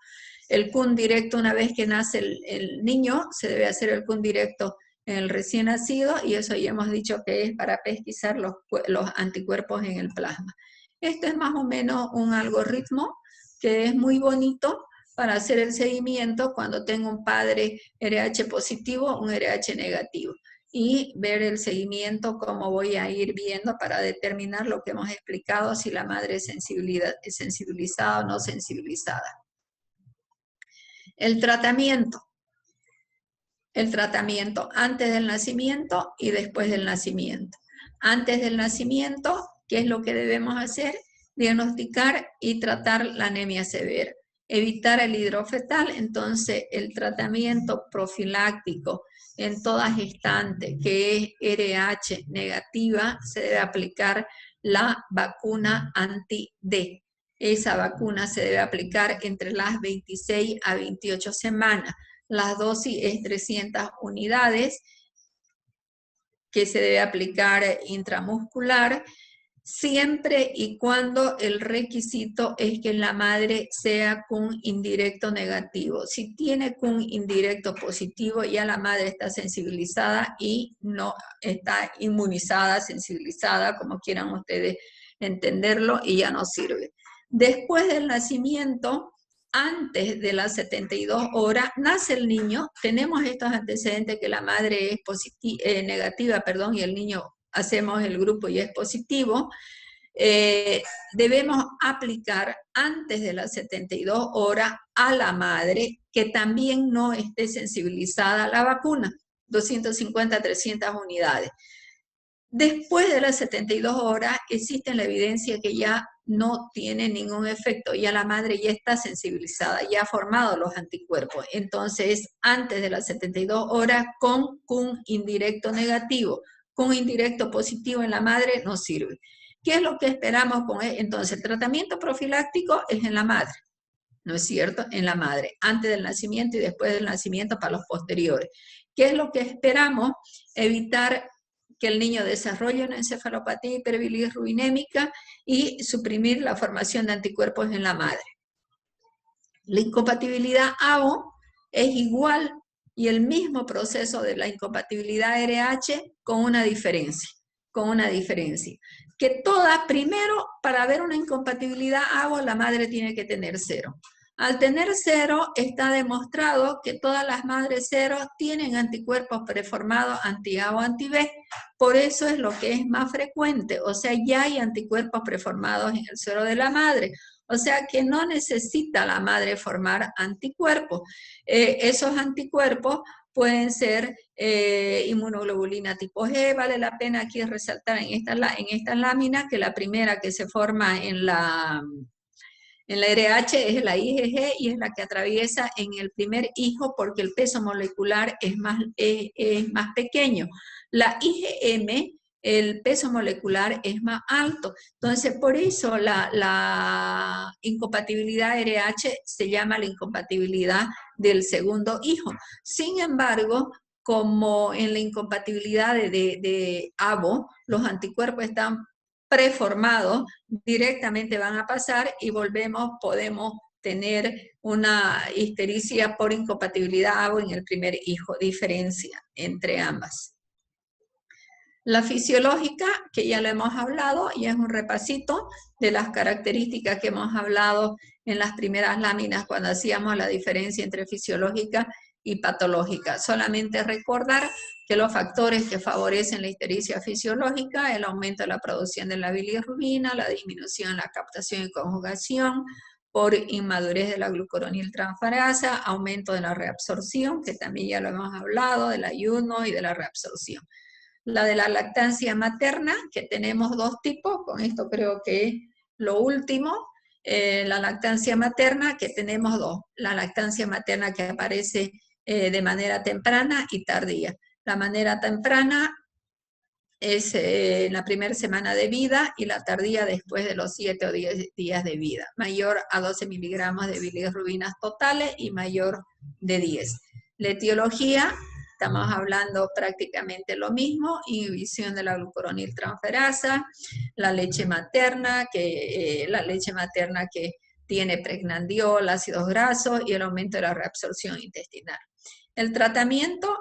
El CUM directo, una vez que nace el niño, se debe hacer el CUM directo en el recién nacido, y eso ya hemos dicho que es para pesquisar los anticuerpos en el plasma. Esto es más o menos un algoritmo que es muy bonito para hacer el seguimiento cuando tengo un padre RH positivo, un RH negativo, y ver el seguimiento, cómo voy a ir viendo para determinar lo que hemos explicado, si la madre es sensibilizada o no sensibilizada. El tratamiento antes del nacimiento y después del nacimiento. Antes del nacimiento, ¿qué es lo que debemos hacer? Diagnosticar y tratar la anemia severa. Evitar el hidrofetal. Entonces el tratamiento profiláctico en toda gestante que es RH negativa, se debe aplicar la vacuna anti-D. Esa vacuna se debe aplicar entre las 26 a 28 semanas. La dosis es 300 unidades que se debe aplicar intramuscular, siempre y cuando el requisito es que la madre sea CUM indirecto negativo. Si tiene CUM indirecto positivo, ya la madre está sensibilizada y no está inmunizada, sensibilizada, como quieran ustedes entenderlo, y ya no sirve. Después del nacimiento, antes de las 72 horas, nace el niño, tenemos estos antecedentes que la madre es negativa, y el niño hacemos el grupo y es positivo, debemos aplicar antes de las 72 horas a la madre que también no esté sensibilizada a la vacuna, 250 a 300 unidades. Después de las 72 horas existe la evidencia que ya no tiene ningún efecto, ya la madre ya está sensibilizada, ya ha formado los anticuerpos. Entonces, antes de las 72 horas con CUM indirecto negativo. CUM indirecto positivo en la madre no sirve. ¿Qué es lo que esperamos con él? Entonces, el tratamiento profiláctico es en la madre, ¿no es cierto? En la madre, antes del nacimiento y después del nacimiento para los posteriores. ¿Qué es lo que esperamos? Evitar que el niño desarrolle una encefalopatía hiperbilirrubinémica y suprimir la formación de anticuerpos en la madre. La incompatibilidad ABO es igual y el mismo proceso de la incompatibilidad RH con una diferencia. Que primero, para ver una incompatibilidad ABO, la madre tiene que tener 0. Al tener 0, está demostrado que todas las madres 0 tienen anticuerpos preformados anti-A o anti-B. Por eso es lo que es más frecuente. O sea, ya hay anticuerpos preformados en el suero de la madre. O sea, que no necesita la madre formar anticuerpos. Esos anticuerpos pueden ser inmunoglobulina tipo G. Vale la pena aquí resaltar en esta lámina que la primera que se forma en la RH es la IgG y es la que atraviesa en el primer hijo porque el peso molecular es más pequeño. La IgM, el peso molecular es más alto. Entonces, por eso la incompatibilidad RH se llama la incompatibilidad del segundo hijo. Sin embargo, como en la incompatibilidad de ABO, los anticuerpos están preformados, directamente van a pasar y podemos tener una histericia por incompatibilidad ABO en el primer hijo, diferencia entre ambas. La fisiológica, que ya lo hemos hablado, y es un repasito de las características que hemos hablado en las primeras láminas cuando hacíamos la diferencia entre fisiológica y patológica. Solamente recordar que los factores que favorecen la ictericia fisiológica, el aumento de la producción de la bilirrubina, la disminución en la captación y conjugación por inmadurez de la glucuroniltransferasa, aumento de la reabsorción, que también ya lo hemos hablado, del ayuno y de la reabsorción. La de la lactancia materna, que tenemos 2 tipos, con esto creo que es lo último. La lactancia materna, que tenemos 2. La lactancia materna que aparece de manera temprana y tardía. La manera temprana es en la primera semana de vida y la tardía después de los 7 o 10 días de vida. Mayor a 12 miligramos de bilirrubinas totales y mayor de 10. La etiología, estamos hablando prácticamente lo mismo, inhibición de la glucuroniltransferasa, la leche materna que tiene pregnandiol, ácidos grasos y el aumento de la reabsorción intestinal. El tratamiento,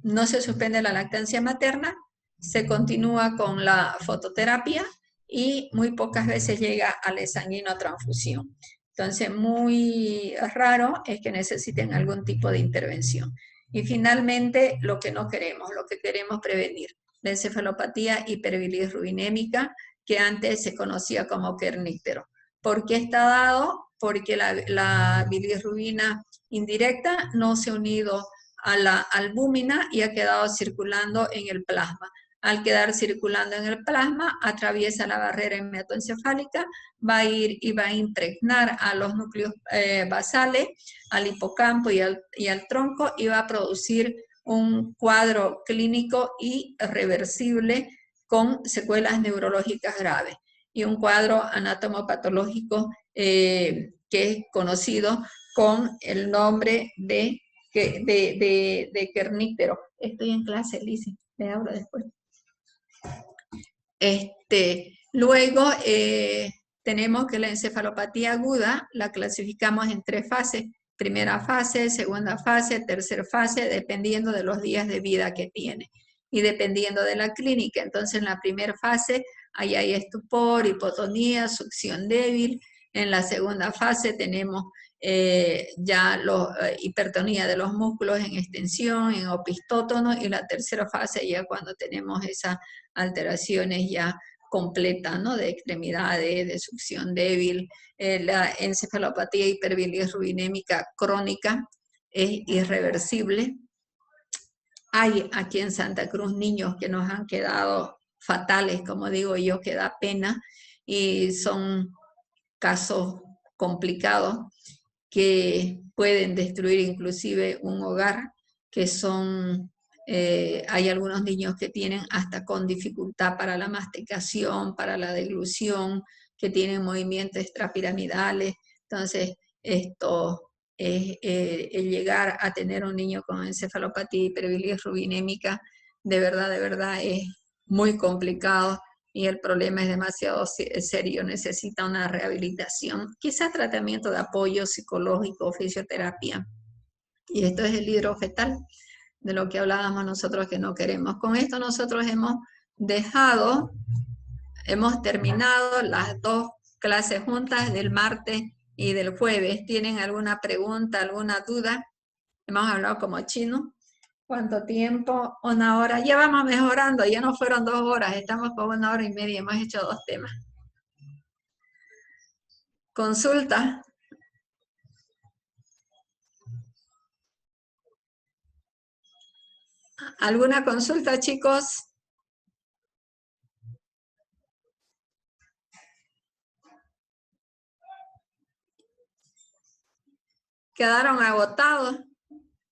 no se suspende la lactancia materna, se continúa con la fototerapia y muy pocas veces llega a la sanguinotransfusión. Entonces, muy raro es que necesiten algún tipo de intervención. Y finalmente, lo que no queremos, lo que queremos prevenir, la encefalopatía hiperbilirrubinémica, que antes se conocía como kerníctero. ¿Por qué está dado? Porque la bilirrubina indirecta no se ha unido a la albúmina y ha quedado circulando en el plasma. Al quedar circulando en el plasma, atraviesa la barrera hematoencefálica, va a ir y va a impregnar a los núcleos basales, al hipocampo y al tronco, y va a producir un cuadro clínico irreversible con secuelas neurológicas graves y un cuadro anatomopatológico que es conocido con el nombre de kerníctero. Estoy en clase, Lizzy, le hablo después. Luego tenemos que la encefalopatía aguda la clasificamos en 3 fases. Primera fase, segunda fase, tercera fase, dependiendo de los días de vida que tiene y dependiendo de la clínica. Entonces, en la primera fase, ahí hay estupor, hipotonía, succión débil. En la segunda fase tenemos ya hipertonía de los músculos en extensión, en opistótono, y la tercera fase ya cuando tenemos esas alteraciones ya completas, ¿no? De extremidades, de succión débil. La encefalopatía hiperbilirrubinémica crónica es irreversible. Hay aquí en Santa Cruz niños que nos han quedado fatales, como digo yo, que da pena, y son casos complicados que pueden destruir inclusive un hogar, que son Hay algunos niños que tienen hasta con dificultad para la masticación, para la deglución, que tienen movimientos extrapiramidales. Entonces, esto es el llegar a tener un niño con encefalopatía hiperbilirubinémica, de verdad es muy complicado y el problema es demasiado serio, necesita una rehabilitación, quizás tratamiento de apoyo psicológico, fisioterapia. Y esto es el hidrofetal, de lo que hablábamos nosotros que no queremos. Con esto nosotros hemos terminado las 2 clases juntas del martes y del jueves. ¿Tienen alguna pregunta, alguna duda? Hemos hablado como chino. ¿Cuánto tiempo? 1 hora. Ya vamos mejorando, ya no fueron 2 horas, estamos con 1 hora y media, hemos hecho 2 temas. Consulta. ¿Alguna consulta, chicos? ¿Quedaron agotados?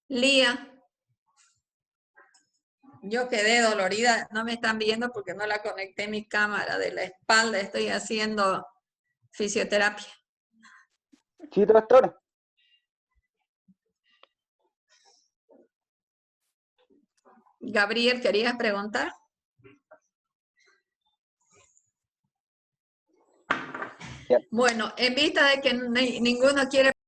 Lía. Yo quedé dolorida, no me están viendo porque no la conecté mi cámara de la espalda, estoy haciendo fisioterapia. Sí, doctora. Gabriel, ¿querías preguntar? Bueno, en vista de que ninguno quiere